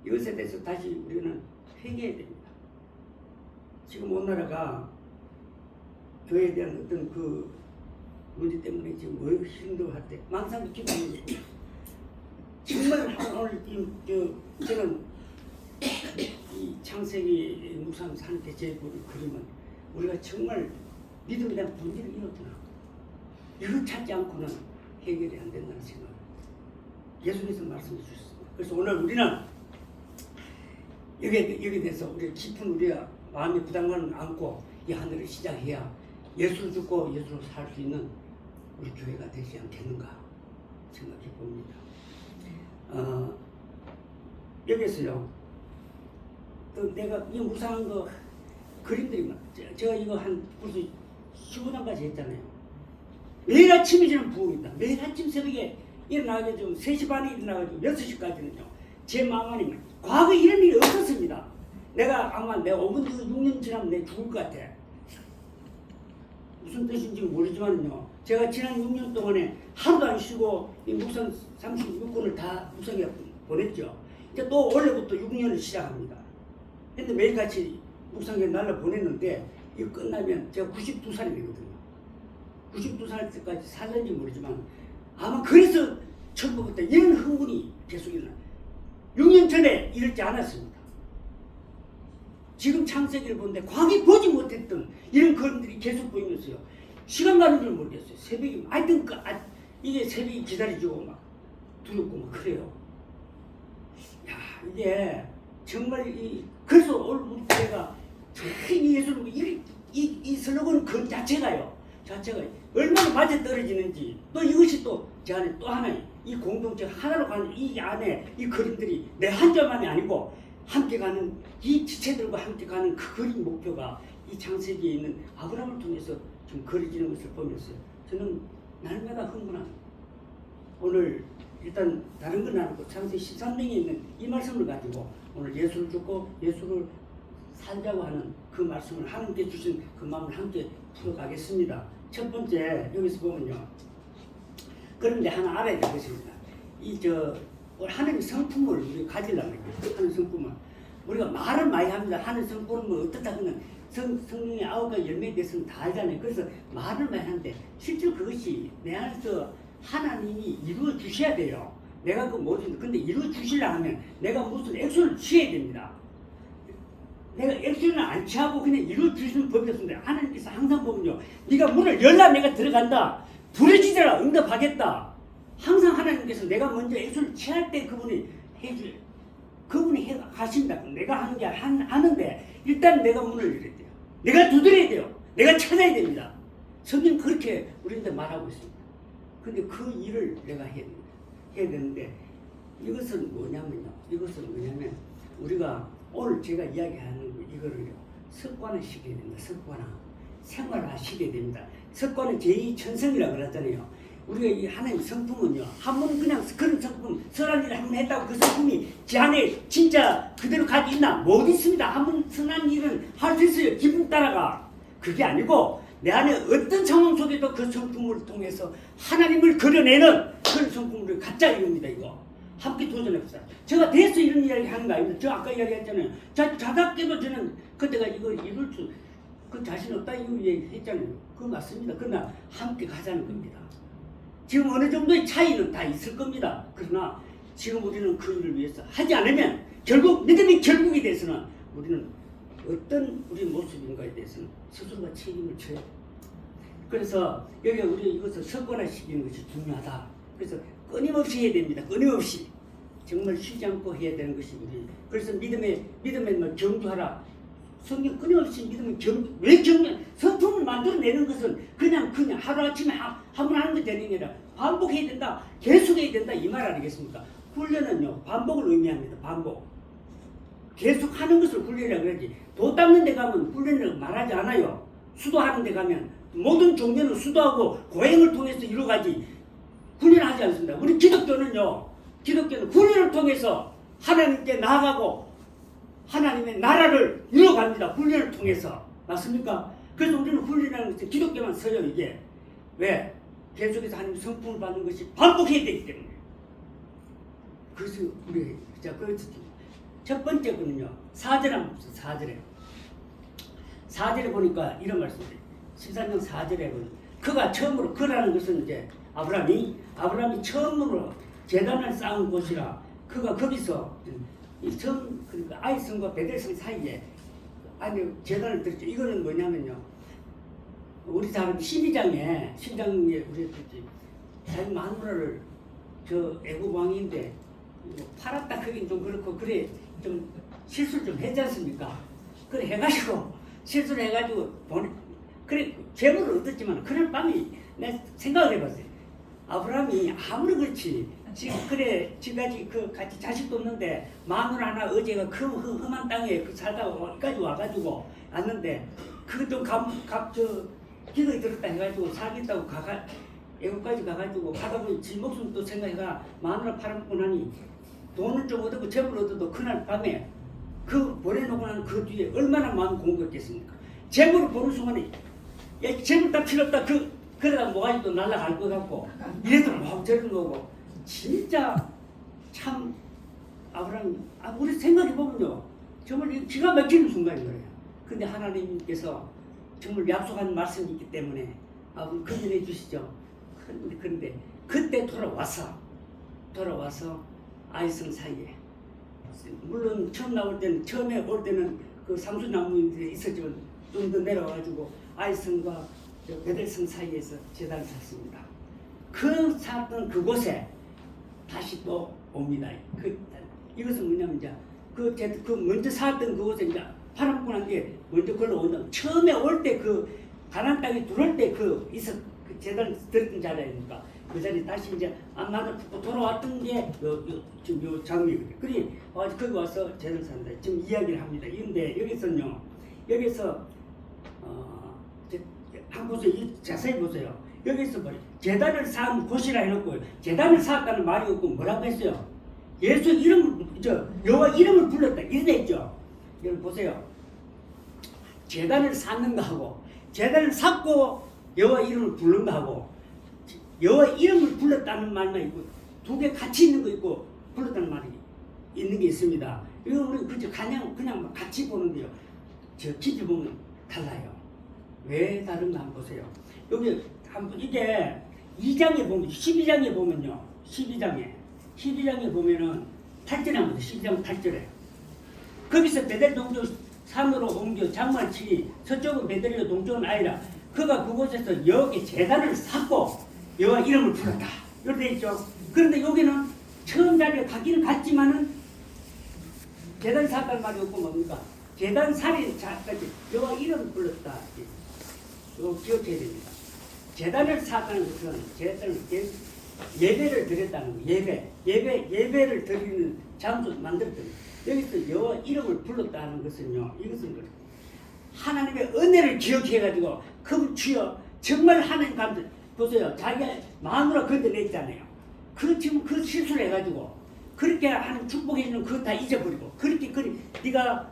이것에 대해서 다시 우리는 회개해야 됩니다. 지금 온 나라가 교회에 대한 어떤 그 문제 때문에 지금 뭐 힘들어할 때 망상도 기도하는 게 정말 오늘 저는 이 창세기 묵상 사는 때 제일 보는 그림은 우리가 정말 믿음에 대한 본질을 잃었구나. 이걸 찾지 않고는 해결이 안 된다는 생각. 예수님께서 말씀해 주셨습니다. 그래서 오늘 우리는 여기에 대해서 우리 깊은 우리가 마음의 부담감을 안고 이 하늘을 시작해야 예수를 죽고 예수로 살 수 있는 우리 교회가 되지 않겠는가 생각해 봅니다. 여기서요. 또 내가 이 무상한 거 그림들이 제가 이거 한 벌써 15장까지 했잖아요. 매일 아침이 저는 부흥이다. 매일 아침 새벽에 일어나가지고 3시 반에 일어나가지고 6시까지는요. 제 마음 안에 과거에 이런 일이 없었습니다. 내가 아마 내가 5분 뒤 6년 지나면 내가 죽을 것 같아. 무슨 뜻인지 모르지만요. 제가 지난 6년 동안에 하루도 안 쉬고 이 묵상 36권을 다 묵상에 보냈죠. 이제 또 올해부터 6년을 시작합니다. 근데 매일같이 묵상에 날라 보냈는데 이거 끝나면 제가 92살이 되거든요. 92살 때까지 살는지 모르지만 아마 그래서 처음부터 이런 흥분이 계속 일어나. 6년 전에 이렇지 않았습니다. 지금 창세기를 보는데 과거에 보지 못했던 이런 그림들이 계속 보이면서요. 시간 가는 줄 모르겠어요. 새벽이 하여튼 이게 새벽이 기다려지고 막 두렵고 막 그래요. 야 이게 정말 그래서 오늘 우리 교회가 이 예수를 이 슬로건 그 자체가 얼마나 맞아 떨어지는지 또 이것이 또 제 안에 또 하나의 이 공동체 하나로 가는 이 안에 이 그림들이 내 한 점만이 아니고 함께 가는 이 지체들과 함께 가는 그 그림 목표가 이 창세기에 있는 아브라함을 통해서 지금 그려지는 것을 보면서 저는 날마다 흥분합니다. 오늘 일단 다른 건 아니고 창세기 13장에 있는 이 말씀을 가지고 오늘 예수를 죽고 예수를 살자고 하는 그 말씀을 하나님께 주신 그 마음을 함께 풀어가겠습니다. 첫 번째 여기서 보면요. 그런데 하나 알아야 될 것입니다. 하나님의 성품을 우리가 가지려면 하는 성품을 우리가 말을 많이 합니다. 하는 성품은 뭐 어떻다 하면 성령의 9가지 열매에 대해서는 다 알잖아요. 그래서 말을 많이 하는데 실제로 그것이 내 안에서 하나님이 이루어 주셔야 돼요. 내가 그 뭐든 근데 이루어 주시려 하면 내가 무슨 액션을 취해야 됩니다. 내가 액션을 안 취하고 그냥 이루어 주시는 법이 없습니다. 하나님께서 항상 보면요. 네가 문을 열라 내가 들어간다. 부르짖으라 응답하겠다. 항상 하나님께서 내가 먼저 액션을 취할 때 그분이 하십니다. 내가 하는 게 하는데 일단 내가 문을 열어야 돼요. 내가 두드려야 돼요. 내가 찾아야 됩니다. 성경 그렇게 우리한테 말하고 있습니다. 근데 그 일을 내가 해야 됩니다. 해야 되는데 이것은 뭐냐면 우리가 오늘 제가 이야기하는 이거를요. 습관화시켜야 됩니다. 생활화시켜야 됩니다. 습관은 제2천성이라고 그랬잖아요. 우리가 이 하나님 성품은요. 한 번 그냥 그런 성품 선한 일을 한 번 했다고 그 성품이 제 안에 진짜 그대로 가지고 있나? 못 있습니다. 한 번 선한 일은 할 수 있어요. 기분 따라가. 그게 아니고 내 안에 어떤 상황 속에도 그 성품을 통해서 하나님을 그려내는 그런 성품을 갖자 이겁니다. 이거 함께 도전해보자. 제가 돼서 이런 이야기 하는 거 아닙니다. 저 아까 이야기했잖아요. 자답게도 저는 그때가 이거 이룰 수 그 자신 없다 이거 얘기했잖아요. 그거 맞습니다. 그러나 함께 가자는 겁니다. 지금 어느 정도의 차이는 다 있을 겁니다. 그러나 지금 우리는 그 일을 위해서 하지 않으면 결국 믿음의 결국에 대해서는 우리는 어떤 우리 모습인가에 대해서는 스스로가 책임을 져야 돼요. 그래서 여기 우리 이것을 석권화시키는 것이 중요하다. 그래서 끊임없이 해야 됩니다. 끊임없이 정말 쉬지 않고 해야 되는 것이 우리. 그래서 믿음에 뭐 경주하라. 성경 끊임없이 믿음을 왜 경주? 성품을 만들어내는 것은 그냥 하루아침에 한번 하는 게 되는 게 아니라 반복해야 된다. 계속해야 된다. 이 말 아니겠습니까? 훈련은요 반복을 의미합니다. 반복. 계속 하는 것을 훈련이라고 그러지. 도 닦는 데 가면 훈련이라고 말하지 않아요. 수도하는 데 가면 모든 종교는 수도하고 고행을 통해서 이루어가지 훈련하지 않습니다. 우리 기독교는 훈련을 통해서 하나님께 나아가고 하나님의 나라를 이루어갑니다. 훈련을 통해서. 맞습니까? 그래서 우리는 훈련이라는 것은 기독교만 써요. 이게. 왜? 계속해서 하나님 성품을 받는 것이 반복해야 되기 때문에. 그래서 우리 첫 번째 거는요. 4절 한번 보세요. 4절에 보니까 이런 말씀이에요. 13장 4절에 보면 그가 처음으로 그라는 것은 이제 아브라함이 처음으로 제단을 쌓은 곳이라 그가 거기서 이 처음 그러니까 아이성과 베델성 사이에 제단을 들었죠. 이거는 뭐냐면요. 우리 사람 12장에 우리 자기 마누라를 저 애굽 왕인데 팔았다 그긴 좀 그렇고 그래 좀 실수를 좀 했지 않습니까? 그래 해가지고 실수를 해가지고 그래 재물을 얻었지만 그날 밤이 내가 생각을 해봤어요. 아브라함이 아무리 그렇지 지금까지 같이 자식도 없는데 마누라 하나 어제가 험한 땅에 살다가 여기까지 와가지고 왔는데 그좀 기도에 들었다 해가지고 살겠다고 애국까지 가가지고 가다 보니 지 목숨도 생각해가 마누라 팔아먹고 나니 돈을 좀 얻고 재물을 얻어도 그날 밤에 보내놓고 난 그 뒤에 얼마나 마음 공격했습니까? 재물을 보는 순간에 야 재물 다 필요 없다 그러다 뭐가지고 날아갈 것 같고 이래도 막 저런 거고 진짜 참 아브라함 우리 생각해보면요 정말 기가 막히는 순간인 거예요. 근데 하나님께서 정말 약속한 말씀이 있기 때문에 건전해 주시죠. 그런데 그때 돌아와서 아이성 사이에 물론 처음에 올 때는 그 상수나무에 있었지만 좀 더 내려와가지고 아이성과 베델성 사이에서 제단을 샀습니다. 그 샀던 그곳에 다시 또 옵니다. 이것은 뭐냐면 이제 그 먼저 샀던 그곳에 이제 팔아먹고 난 뒤에 먼저 걸로 온다. 처음에 올 때 가나안 땅에 들어올 때 그 제단을 들었던 자리 아닙니까? 그 자리 다시 이제 나는 돌아왔던 게 지금 요 장면이거든요. 그러니 거기 와서 제단을 샀는데 지금 이야기를 합니다. 그런데 여기서 한번 보세요. 자세히 보세요. 여기서 제단을 쌓은 곳이라 해놓고 제단을 쌓았다는 말이 없고 뭐라고 했어요? 예수 이름을 여호와 이름을 불렀다 이렇게 했죠. 여러분 보세요. 제단을 쌓는 거하고 제단을 쌓고 여호와 이름을 부른 거하고 여호와 이름을 불렀다는 말만 있고 두 개 같이 있는 거 있고 불렀다는 말이 있는 게 있습니다. 이거 우리 그냥 같이 보는데요. 저 깊이 보면 달라요. 왜 다른가 한번 보세요. 여기 한번 이게 2장에 보면 12장에 보면요. 12장에 보면은 8절에 한번 12장 8절에 거기서 베델 동쪽 산으로 옮겨 장막을 치니 서쪽은 베델이요 동쪽은 아이라 그가 그곳에서 여기 제단을 쌓고 여호와 이름을 불렀다. 이렇게 돼 있죠. 그런데 여기는 처음 자리에 가기는 갔지만은 제단 쌓았다는 말이 없고 뭡니까? 제단 살인 자까지 여호와 이름을 불렀다. 이거 기억해야 됩니다. 제단을 쌓았다는 것은 예배를 드렸다는 거예요. 예배를 드리는 장소 만들었던 여기서 여호와 이름을 불렀다는 것은요. 이것은 하나님의 은혜를 기억해가지고 그 주여 정말 하나님 감사 보세요. 자기가 마누라 건져냈잖아요. 지금 그 실수를 해가지고 그렇게 하는 축복해주는 그거 다 잊어버리고 네가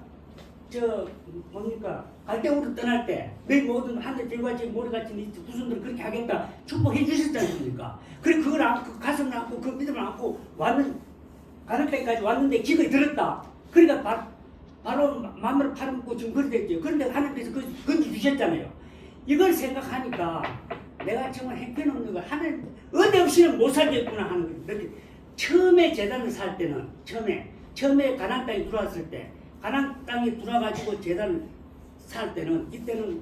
뭡니까 갈대우로 떠날 때 너희 모든 하늘 들과 지 모래같이 네 후손들을 그렇게 하겠다 축복해 주셨지 않습니까? 그래 그걸 안고 가슴을 안고 그 믿음을 안고 왔는 가는 데까지 왔는데 기거에 들었다. 그러니까 바로 마음으로 팔아먹고 지금 그렇게 됐죠. 그런데 하나님께서 건지 주셨잖아요. 이걸 생각하니까 내가 정말 형편없는 걸 하나님 은혜 없이는 못 살겠구나 하는 걸 처음에 제단을 살 때는 처음에 가나안 땅에 들어왔을 때 가나안 땅에 들어와가지고 제단을 살 때는 이때는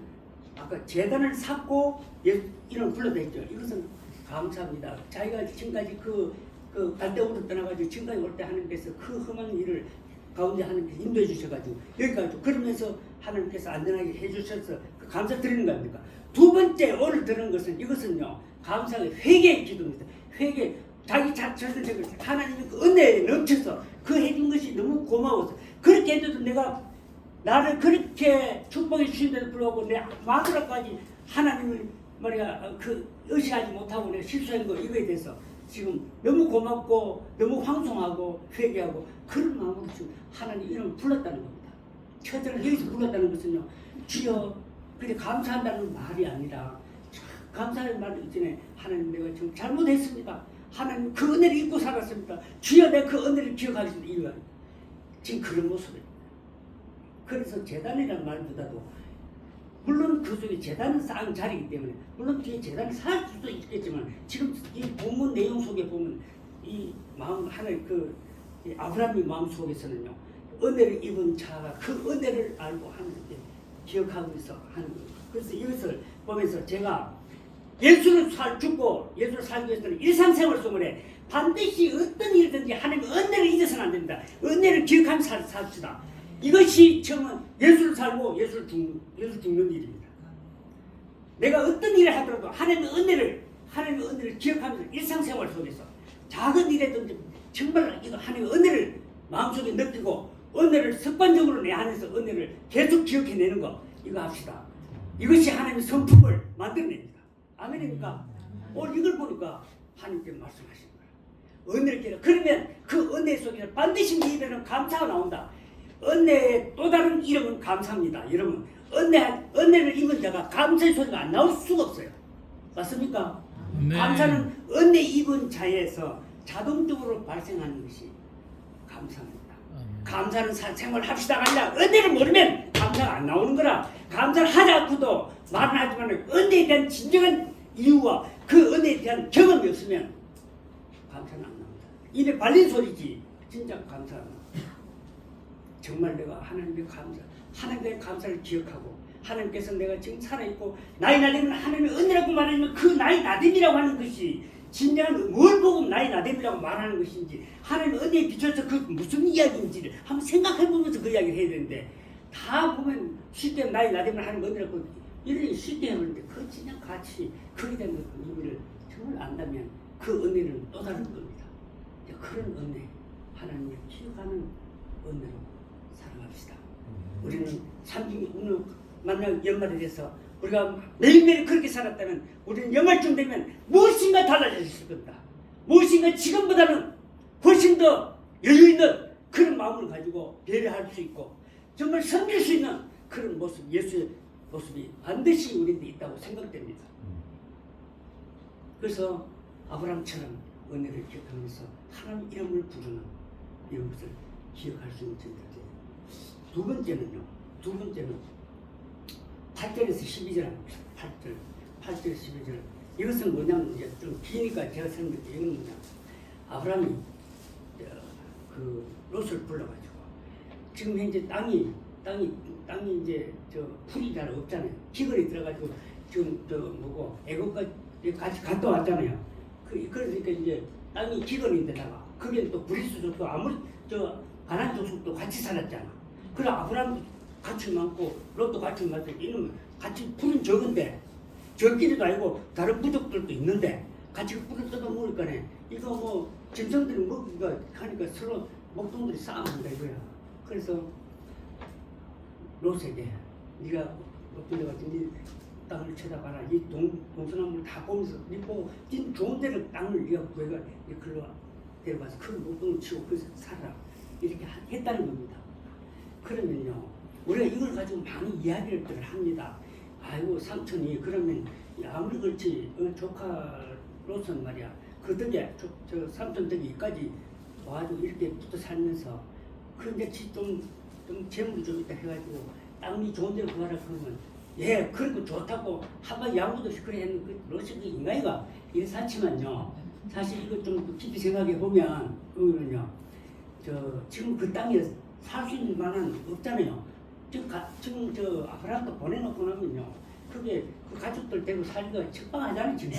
아까 제단을 샀고 이름 불러댔죠. 이것은 감사합니다. 자기가 지금까지 그 갈대우로 떠나가지고 지금까지 올 때 하나님께서 그 험한 일을 가운데 하나님께서 인도해 주셔가지고 여기까지 그러면서 하나님께서 안전하게 해주셔서 그 감사드리는 겁니까? 두 번째 오늘 들은 것은 이것은요 감사의 회개의 기도입니다. 회개 자기 자신을 하나님의 그 은혜에 넘쳐서 그 해준 것이 너무 고마워서 그렇게 해도 내가 나를 그렇게 축복해 주신데도 불구하고 내 마누라까지 하나님을 말이야 그 의식하지 못하고 내가 실수한 거 이거에 대해서 지금 너무 고맙고 너무 황송하고 회개하고 그런 마음으로 지금 하나님 이름을 불렀다는 겁니다. 처절을 여기서 불렀다는 것은요 주여 그래 감사한다는 말이 아니라 감사의 말 이전에 하나님 내가 지금 잘못했습니다. 하나님 그 은혜를 잊고 살았습니다. 주여 내가 그 은혜를 기억하겠습니다. 이거 지금 그런 모습입니다. 그래서 재단이라는 말보다도 물론 그 속에 재단은 쌓은 자리이기 때문에 물론 뒤에 재단을 쌓을 수도 있겠지만 지금 이 본문 내용 속에 보면 이 마음 하나의 이 아브라함의 마음 속에서는요 은혜를 입은 자가 그 은혜를 알고 하나님께 기억하면서 하는 거예요. 그래서 이것을 보면서 제가 예수를 죽고 예수를 살기 위해서는 일상생활 속에 반드시 어떤 일이든지 하나님의 은혜를 잊어서는 안 됩니다. 은혜를 기억하면서 삽시다. 이것이 처음은 예수를 살고 예수를 죽는 일입니다. 내가 어떤 일을 하더라도 하나님의 은혜를 기억하면서 일상생활 속에서 작은 일이든지 정말 이거 하나님의 은혜를 마음속에 느끼고 은혜를 습관적으로 내 안에서 은혜를 계속 기억해내는 거 이거 합시다. 이것이 하나님의 성품을 만들어냅니다. 아멘입니까? 오늘 이걸 보니까 하나님께 말씀하신 거예요. 은혜를 깨라. 그러면 그 은혜 속에서 반드시 네 입에는 감사가 나온다. 은혜의 또 다른 이름은 감사입니다. 여러분 은혜를 입은 자가 감사의 소리가 안 나올 수가 없어요. 맞습니까? 네. 감사는 은혜 입은 자에서 자동적으로 발생하는 것이 감사입니다. 감사는 생활을 합시다가 아니라 은혜를 모르면 감사가 안 나오는 거라. 감사를 하자고도 말은 하지만 은혜에 대한 진정한 이유와 그 은혜에 대한 경험이 없으면 감사는 안 나옵니다. 입에 발린 소리지 진짜 감사합니다. 정말 내가 하나님의 감사를 기억하고 하나님께서 내가 지금 살아있고 나이 나됨은 하나님의 은혜라고 말하면 그 나이 나됨이라고 하는 것이 진정한 뭘 보고 나이 나됨이라고 말하는 것인지 하나님의 은혜에 비춰서 그 무슨 이야기인지를 한번 생각해보면서 그 이야기를 해야 되는데 다 보면 쉽게 나이 나됨을 하는 은혜라고 이렇게 쉽게 해보는데 그 진짜 같이 그게 되는 의미를 정말 안다면 그 은혜는 또 다른 겁니다. 그런 은혜 하나님을 기억하는 은혜로 살아갑시다. 우리는 오늘 만약 연말이 돼서 우리가 매일매일 그렇게 살았다면 우리는 연말쯤 되면 무엇인가 달라질 겁니다. 무엇인가 지금보다는 훨씬 더 여유 있는 그런 마음을 가지고 배려할 수 있고 정말 섬길 수 있는 그런 모습, 예수의 모습이 반드시 우리한테 있다고 생각됩니다. 그래서 아브라함처럼 은혜를 기억하면서 하나님 이름을 부르는 이런 것을 기억할 수 있는 존재예요. 두 번째는 8절에서 12절 8절 12절 이것은 뭐냐면 이제 좀 기니까 제가 설명드릴게요. 이건 뭐냐 아브라함이 그 롯을 불러가지고 지금 현재 땅이 이제 풀이 잘 없잖아요. 기근이 들어가지고 지금 애국까지 같이 갔다 왔잖아요. 그러니까 이제 땅이 기근인데다가 거기는 또 브리스 족도 아무리 가나안 족속도 같이 살았잖아. 그래 아브라함도 같이 많고 롯도 같이 많고 이놈 같이 풀은 적은데 적기도 아니고 다른 부족들도 있는데 같이 풀을 뜯어 먹으니까네 이거 뭐 짐승들이 먹기가 하니까 서로 목동들이 싸움한다 이거야. 그래서 롯에게 네가 엎드려가지고 네 땅을 쳐다봐라. 이 동서남을 다 보면서 네 보고 네 좋은 데를 땅을 네가 구해가 글로 데려가서 큰 목동을 치고 거기서 살아라. 이렇게 했다는 겁니다. 그러면요 우리가 이걸 가지고 많이 이야기를 합니다. 아이고 삼촌이 그러면 아무리 그렇지 조카로서는 말이야 그 덕에 저 삼촌 덕에까지 와가지고 이렇게 붙어 살면서 그런데 좀 재물이 좀 있다 해가지고 땅이 좋은 데로 구하라 그러면 예 그리고 좋다고 한번 양보도 없이 그래 했는 그 로시 그 인간이가 이렇지만요 사실 이거 좀 깊이 생각해 보면 그거는요 지금 그 땅에 살 수 있는 만한 없잖아요. 지금 저 아브라함도 보내놓고 나면요 그게 그 가족들 데리고 살기가 척박하잖아요 지금.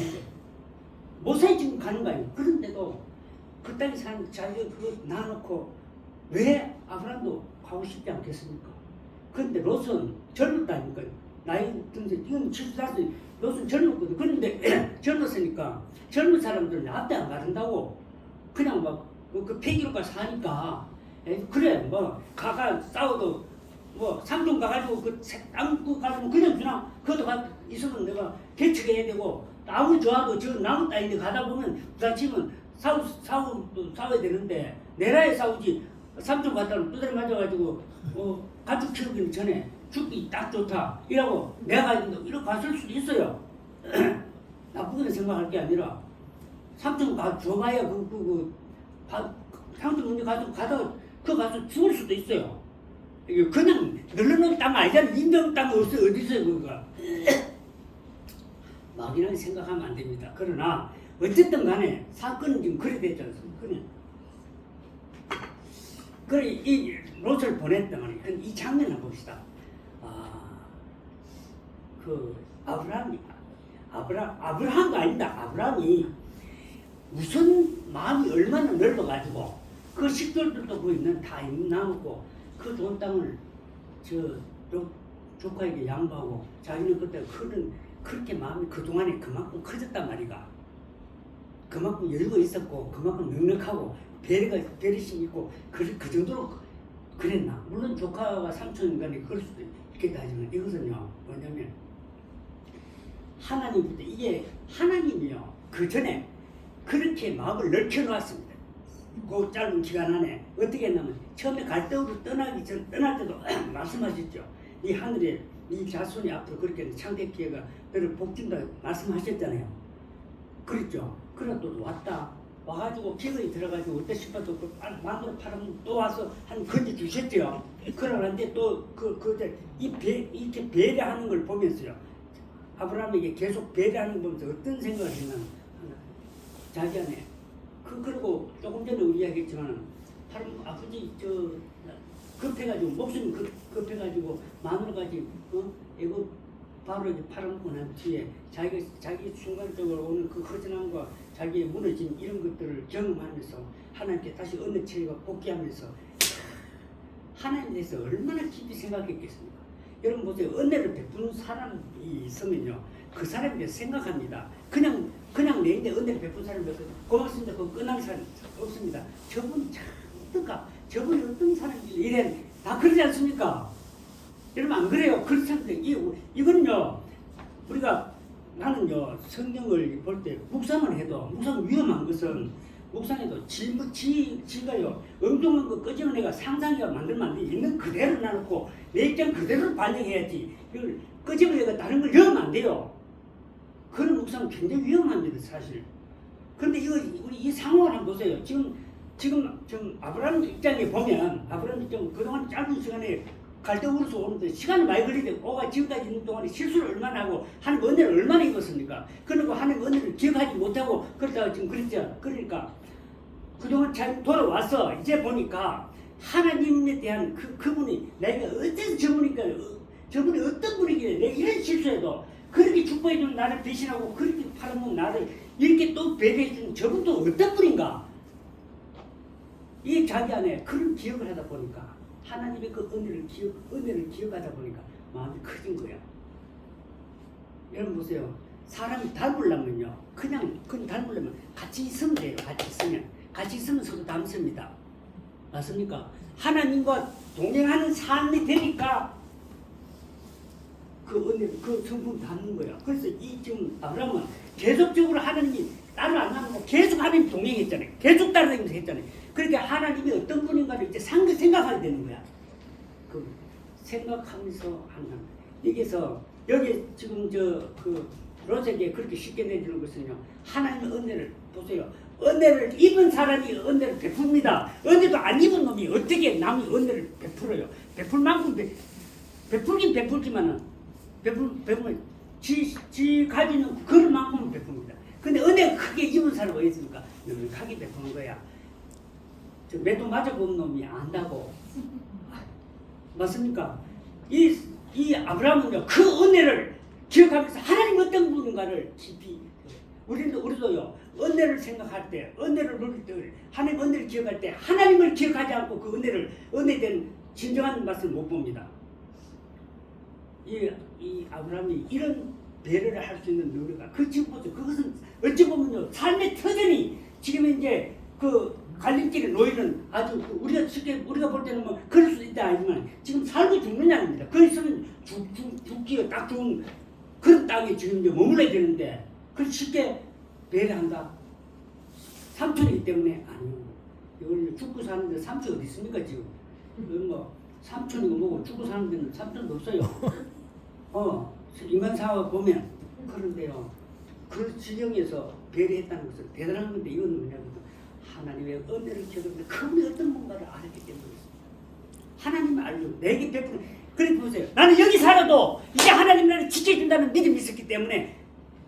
못살이 지금 가는 거예요. 그런데도 그 땅에 사는 자기가 그거 놔놓고 왜 아브라함도 가고 싶지 않겠습니까? 그런데 롯은 젊었다니까요. 나이 든서 이건 75세 롯은 젊었거든. 그런데 젊었으니까 젊은 사람들은 앞에 안 가른다고 그냥 막 그 폐기로가 사니까 그래 뭐 가가 싸워도 뭐 상종 가가지고 그 땅 가지고 그냥 주나 그것도 있으면 내가 개척해야 되고 아무리 좋아도 저 나무 땅인데 가다 보면 부딪히면 싸워야 되는데 내라에 싸우지 삼촌 갔다 오면 두드려 맞아가지고 가축 키우기 전에 죽기 딱 좋다 이라고 내가 이렇게 갔을 수도 있어요. 나쁘게 생각할 게 아니라 삼촌 줘봐야 삼촌 먼저 가다가 그 가서 죽을 수도 있어요. 이게 그냥 늘러놓은 땅 아니잖아. 인정 땅 어디 있어요 그거가. 막연하게 생각하면 안 됩니다. 그러나 어쨌든 간에 사건은 지금 그래 됐지 않습니까? 그래 이 롯을 보냈단 말이에요. 이 장면을 봅시다. 그 아브라함가 아니다. 아브라함이 우선 마음이 얼마나 넓어가지고 그 식돌들도 그 있는 다 남고 그 좋은 땅을 조카에게 양보하고 자기는 그때 그렇게 마음이 그동안에 그만큼 커졌단 말이가. 그만큼 여유가 있었고 그만큼 넉넉하고 배려심이 있고 그 정도로 그랬나. 물론 조카와 삼촌 간에 그럴 수도 있겠다 하지만 이것은요 뭐냐면 하나님부터 이게 하나님이요 그 전에 그렇게 마음을 넓혀놓았습니다. 그 짧은 기간 안에 어떻게 했냐면 처음에 갈대우로 떠날 때도 말씀하셨죠. 이 하늘에 이 자손이 앞으로 그렇게 창대 기회가 너를 복준다 말씀하셨잖아요. 그랬죠. 그러나 또 왔다. 와가지고 기근이 들어가지고 어때 싶어도 마음으로 팔으면 또 와서 한 건지 주셨죠. 그러는데 또 이렇게 배려하는 걸 보면서요. 아브라함에게 계속 배려하는 걸 보면서 어떤 생각을 했냐면 자기 안에 그리고 조금 전에 우리 이야기했지만 아버지 급해가지고 목숨이 급해가지고 마누라까지 이거 바로 이제 팔아먹고 난 뒤에 자기 순간적으로 오는 그 허전함과 자기의 무너짐 이런 것들을 경험하면서 하나님께 다시 은혜 체리가 복귀하면서 하나님에 대해서 얼마나 깊이 생각했겠습니까? 여러분 보세요. 은혜를 베푸는 사람이 있으면요 그 사람에 대해서 생각합니다. 그냥 내인데 은혜를 베푼 사람이 없어요. 고맙습니다. 그거 끝난 사람 없습니다. 저분 참 어떤가? 저분이 어떤 사람인지 이래 다 그러지 않습니까? 여러분 안 그래요? 그렇지 않습니까? 이거는요 나는요 성경을 볼 때 묵상을 해도 묵상 위험한 것은 묵상해도 지가요 엉뚱한 거 끄집어내 내가 상상이가 만들면 안 돼. 있는 그대로 놔놓고 내 입장 그대로 반영해야지. 이걸 끄집어내가 다른 걸 넣으면 안 돼요. 그런 묵상은 굉장히 위험합니다 사실. 그런데 우리 이 상황을 한번 보세요. 지금 아브라함 입장에 보면 아브라함 입장 그동안 짧은 시간에 갈대우르서 오는데 시간이 많이 걸리는데 오가 지금까지 있는 동안에 실수를 얼마나 하고 하나님 은혜를 얼마나 입었습니까? 그리고 하나님 은혜를 기억하지 못하고 그러다가 지금 그랬죠. 그러니까 그동안 잘 돌아와서 이제 보니까 하나님에 대한 그분이 내가 어떤 저분이 어떤 분이길래 내가 이런 실수해도 그렇게 축복해주는 나를 배신하고 그렇게 팔아먹은 나를 이렇게 또 배려해주는 저분도 어떤 분인가? 이 자기 안에 그런 기억을 하다 보니까 하나님의 그 은혜를 기억하다 보니까 마음이 커진 거야. 여러분 보세요. 사람이 닮으려면요. 그냥 닮으려면 같이 있으면 돼요. 같이 있으면 서로 닮습니다. 맞습니까? 하나님과 동행하는 삶이 되니까 그 은혜, 그 성품 닮는 거야. 그래서 지금 아브라함은 계속적으로 하나님이 따로 안 하고 계속 하나님 동행했잖아요. 계속 따라다니면서 했잖아요. 그러니까 하나님이 어떤 분인가를 이제 생각하게 되는 거야. 그 생각하면서 한다. 여기서 여기 지금 롯에게 그렇게 쉽게 내주는 것은요. 하나님의 은혜를 보세요. 은혜를 입은 사람이 은혜를 베풉니다. 은혜도 안 입은 놈이 어떻게 남이 은혜를 베풀어요? 베풀 만큼 베풀긴 베풀지만은 베풀면 지 가지는 그만큼은 베풉니다. 근데 은혜가 크게 입은 사람은 어디 있습니까? 넉넉하게 베푸는 거야. 저 매도 맞아본 놈이 안다고. 맞습니까? 이 아브라함은요, 그 은혜를 기억하면서 하나님 어떤 분인가를 깊이, 우리도요, 은혜를 생각할 때, 은혜를 누릴 때, 하나님 은혜를 기억할 때, 하나님을 기억하지 않고 그 은혜된 진정한 맛을 못 봅니다. 이 아브라함이 이런 배려를 할 수 있는 능력가, 그 지금 보죠. 그것은 어찌 보면요, 삶의 터전이 지금 이제 그 갈림길에 놓이는 아주 우리가 볼 때는 뭐 그럴 수 있다 하지만 지금 살고 죽느냐입니다. 그 있으면 죽기가 딱 좋은 그런 땅에 지금 이제 머물러야 되는데 그걸 쉽게 배려한다. 삼촌이기 때문에 아니요. 이걸 죽고 사는데 삼촌 어디 있습니까 지금? 이건 뭐 삼촌이고 뭐고 죽고 사는 데는 삼촌도 없어요. 인간사와 보면 그런데요. 그 지경에서 배려했다는 것은 대단한 건데 이건 뭐냐면 하나님의 은혜를 기억하는데 그분이 어떤 뭔가를 알기 때문이었습니다. 하나님을 알고 내게 베푸는. 그래 보세요. 나는 여기 살아도 이제 하나님 나를 지켜준다는 믿음이 있었기 때문에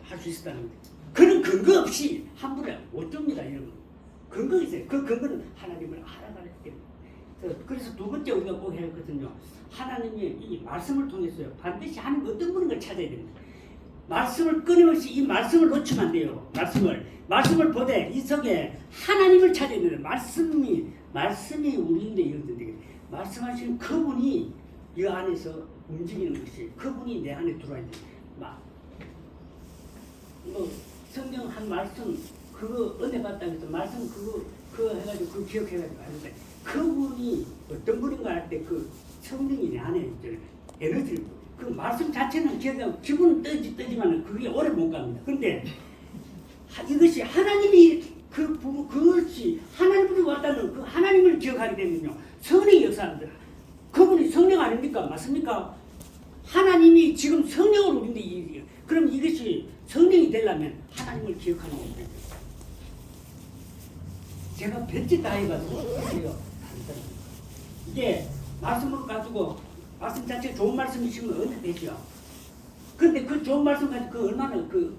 할 수 있었다는 거예요. 그런 근거 없이 함부로 못 줍니다. 이런 근거가 있어요. 그 근거는 하나님을 알아가기 때문에. 그래서 두 번째 우리가 꼭 해야 하거든요. 하나님의 이 말씀을 통해서요. 반드시 하나님 어떤 분인가 찾아야 됩니다. 말씀을 끊임없이 이 말씀을 놓치면 안 돼요. 말씀을 보되 이 속에 하나님을 찾아야 되는 말씀이 우리인데 이런데 말씀하시는 그분이 이 안에서 움직이는 것이 그분이 내 안에 들어와야 돼. 뭐 성경 한 말씀 그거 은혜 받다고 해서 말씀 그거 해가지고 그 기억해가지고 하는데 그분이 어떤 분인가 할 때 그 성령이 내 안에 이제 에너지를 그 말씀 자체는 기억하고 기분은 뜨지만 그게 오래 못 갑니다. 그런데 이것이 하나님이 그것이 하나님으로 왔다는 그 하나님을 기억하게 되면요 성령이 역사합니다. 그분이 성령 아닙니까? 맞습니까? 하나님이 지금 성령으로 우리인데 그럼 이것이 성령이 되려면 하나님을 기억하는 겁니다. 제가 벤치 다 해가지고 이게 말씀을 가지고 말씀 자체 좋은 말씀이시면 은혜 되죠. 근데 그 좋은 말씀 가지고 그 얼마나 그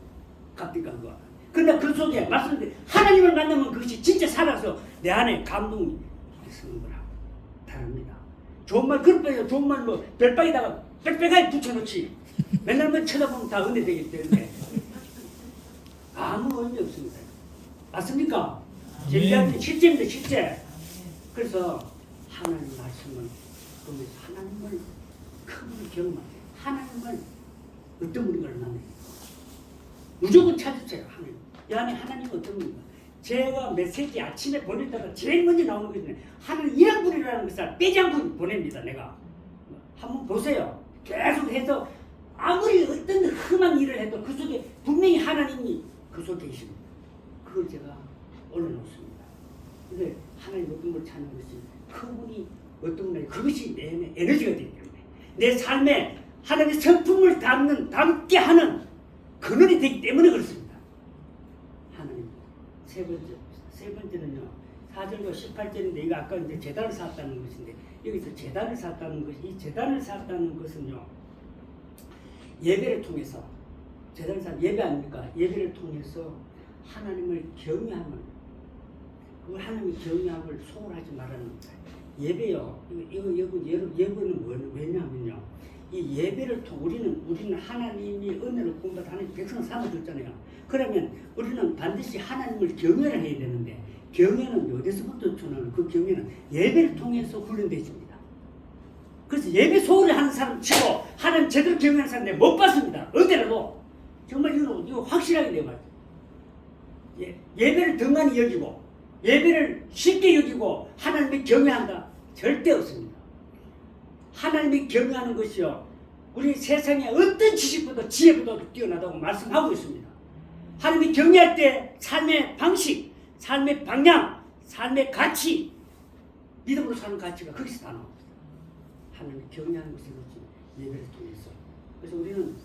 값비가 그거. 근데 그 속에 말씀인데 하나님을 만나면 그것이 진짜 살아서 내 안에 감동이 쓰는 거라 다릅니다. 좋은 말 그렇게 좋은 말 뭐 별방에다가 빽빽하게 붙여놓지 맨날 뭐 쳐다보면 다 은혜 되기 때문에 아무 의미 없습니다. 맞습니까? 제 이야기는 실제입니다. 실제. 그래서 하나님 말씀은 보면서 하나님을 큰 경험하세요. 하나님을 어떤 분인가를 만나요. 무조건 찾으세요. 하나님. 이 안에 하나님은 어떤 분인가. 제가 메시지 아침에 보냈다가 제일 먼저 나오는 것은 하나님 이런 분이라는 것을 빼지 않고 보냅니다. 내가. 한번 보세요. 계속 해서 아무리 어떤 험한 일을 해도 그 속에 분명히 하나님이 그 속에 계십니다. 그걸 제가 올려놓습니다. 근데 하나님 어떤 걸 찾는 것이 그분이 어떤 날 그것이 내 에너지가 되기 때문에 내 삶에 하나님의 성품을 담게 하는 근원이 되기 때문에 그렇습니다. 하나님 세 번째는요 4절과 18절인데 이거 아까 이제 제단을 쌓았다는 것인데 여기서 제단을 쌓았다는 것이 이 제단을 쌓았다는 것은요 예배를 통해서 제단을 쌓 예배 아닙니까? 예배를 통해서 하나님을 경외함을 그 하나님의 경외함을 소홀하지 말라는 겁니다. 예배요. 예배는 왜냐하면요. 이 예배를 통해 우리는 하나님이 은혜를 공부해서 하나님 백성 삼아줬잖아요. 그러면 우리는 반드시 하나님을 경외를 해야 되는데 경외는 어디서부터 전하는 그 경외는 예배를 통해서 훈련되십니다. 그래서 예배 소홀히 하는 사람 치고 하나님 제대로 경외하는 사람 내가 못 봤습니다. 어디라도 정말 이거 확실하게 내가 봤어요. 예배를 등한히 여기고 예배를 쉽게 여기고 하나님을 경외한다? 절대 없습니다. 하나님을 경외하는 것이요 우리 세상에 어떤 지식보다 지혜보다 뛰어나다고 말씀하고 있습니다. 하나님을 경외할 때 삶의 방식, 삶의 방향, 삶의 가치 믿음으로 사는 가치가 거기서 다 나옵니다. 하나님을 경외하는 것이 예배를 통해서. 그래서 우리는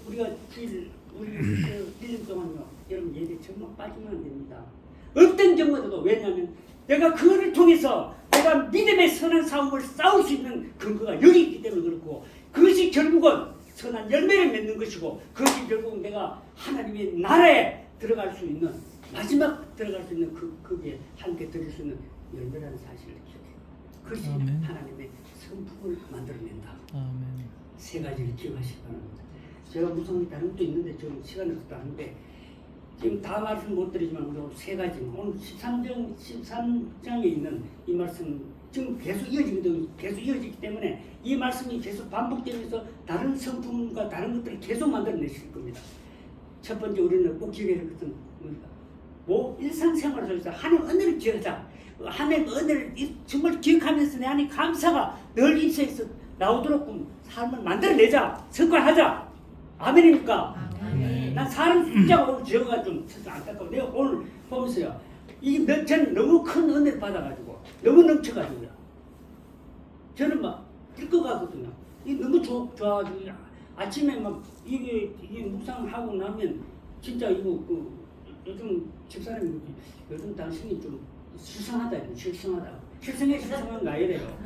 우리가 주일 우리 1년 동안요 여러분 예배 정말 빠지면 안 됩니다. 어떤 경우에도. 왜냐하면 내가 그거를 통해서 내가 믿음의 선한 싸움을 싸울 수 있는 근거가 여기 있기 때문에 그렇고, 그것이 결국은 선한 열매를 맺는 것이고, 그것이 결국 내가 하나님의 나라에 들어갈 수 있는, 마지막 들어갈 수 있는 거기에 함께 드릴 수 있는 열매라는 사실을 기억해요. 그것이 아멘. 하나님의 성품을 만들어낸다. 아멘. 세 가지를 기억하시기 바랍니다. 제가 무슨 다른 것도 있는데 지금 시간이 없다는데 지금 다 말씀 못 드리지만 오늘 세 가지, 오늘 13장에 있는 이 말씀 지금 계속 이어지거든요. 계속 이어지기 때문에 이 말씀이 계속 반복되면서 다른 성품과 다른 것들을 계속 만들어내실 겁니다. 첫 번째 우리는 꼭 기억해야 할 것은 뭡니까? 뭐 일상생활 속에서 하나님 은혜를 기억하자. 하나님 은혜를 정말 기억하면서 내 안에 감사가 늘 입술에서 나오도록 삶을 만들어내자. 습관하자. 아멘입니까? 아멘. 난 사람 숫자가 오늘 적어가 좀 안타까워. 내가 오늘 보면서요, 저는 너무 큰 은혜를 받아가지고 너무 넘쳐가지고요. 저는 막 들떠가거든요. 이게 너무 좋아가지고 아침에 막 이게 묵상하고 나면 진짜 이거 요즘 집사람이 요즘 당신이 좀 실성하다. 실성한 거 아니래요.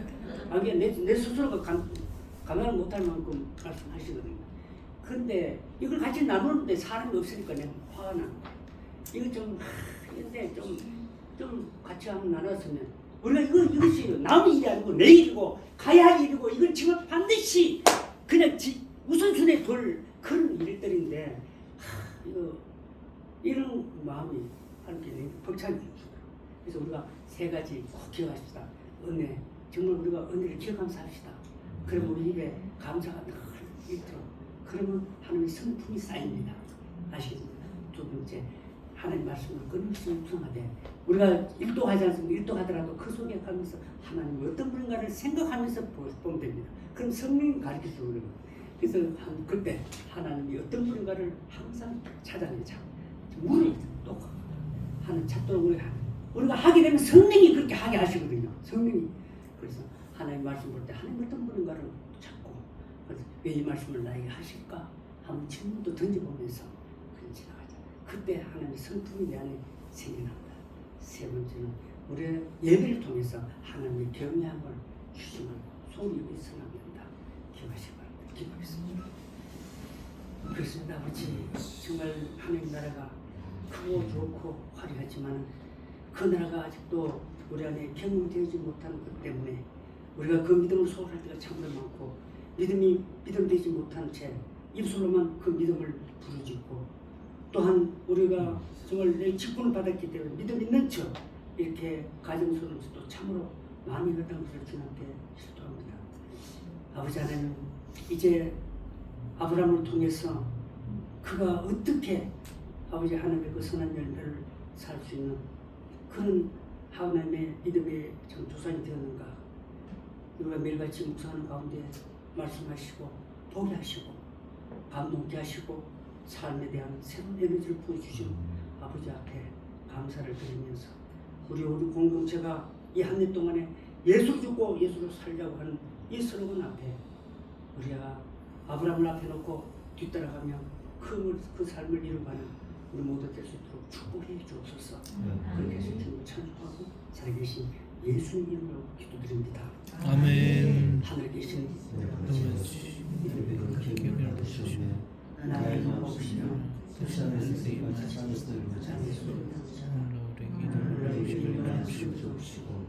이게 내 스스로가 감당을 못할 만큼 말씀하시거든요. 근데 이걸 같이 나누는데 사람이 없으니까 내가 화가 나. 이거 근데 좀 같이 한번 나눴으면, 우리가 이것이 남의 일이 아니고 내 일이고 가야 할 일이고, 이건 지금 반드시 그냥 우선순위에 둘 그런 일들인데, 이런 마음이 하나님께 벅차게 해주시더라고요. 그래서 우리가 세 가지 꼭 기억합시다. 은혜, 정말 우리가 은혜를 기억하면서 합시다. 그러면 우리 입에 감사가 늘 있도록. 그러면 하나님의 성품이 쌓입니다. 아시겠습니까? 두 번째, 하나님 말씀을 끊임없이 묵상하되, 우리가 일도하지 않습니까? 일도하더라도 그 속에 가면서 하나님이 어떤 분인가를 생각하면서 보면 됩니다. 그럼 성령이 가르쳐주고 그래요. 그래서 그때 하나님이 어떤 분인가를 항상 찾아내자. 물을 또 하는 찾도록 우리가 하게 되면 성령이 그렇게 하게 하시거든요. 성령이. 그래서 하나님 말씀 볼 때 하나님 어떤 분인가를 찾고, 왜 이 말씀을 나에게 하실까? 한번 질문도 던져보면서 그냥 지나가자. 그때 하나님의 성품이 내 안에 생겨납니다. 세 번째는 우리의 예배를 통해서 하나님의 경외함을 주시면 소리 위에서 남는다. 기억하시기 바랍니다. 기도하겠습니다. 그렇습니다. 아버지, 정말 하나님 나라가 크고 좋고 화려하지만 그 나라가 아직도 우리 안에 경험되지 못하는 것 때문에 우리가 그 믿음을 소홀할 때가 참으로 많고, 믿음이 믿음되지 못한 채 입술로만 그 믿음을 부르짖고, 또한 우리가 정말 내 직분을 받았기 때문에 믿음 있는 척 이렇게 가정 속에서도 참으로 많이 그런 것을 주님께 실토합니다. 아버지 하나님, 이제 아브라함을 통해서 그가 어떻게 아버지 하나님의 그 선한 열매를 살 수 있는 그런 하나님의 믿음의 전투산이 되었는가, 우리가 매일같이 묵상하는 가운데 말씀하시고 보게 하시고 감동케 하시고 삶에 대한 새로운 에너지를 부어주신 아버지 앞에 감사를 드리면서, 우리 공동체가 이 한 해 동안에 예수를 죽고 예수를 살려고 하는 이 슬로건 앞에 우리가 아브라함을 앞에 놓고 뒤따라가며 그 삶을 이루가는 우리 모두 될 수 있도록 축복해 주옵소서. 그렇게 해서 주님을 찬송하고 살아계신 예수님 이름으로 기도드립니다. 아멘. 하늘에 계신 아버지, 이름을 기억하여 주시며 나의 이름 없으며 세상에서 세임을 찾아서 이루어져 오늘 우리 기도를 주시고 주시고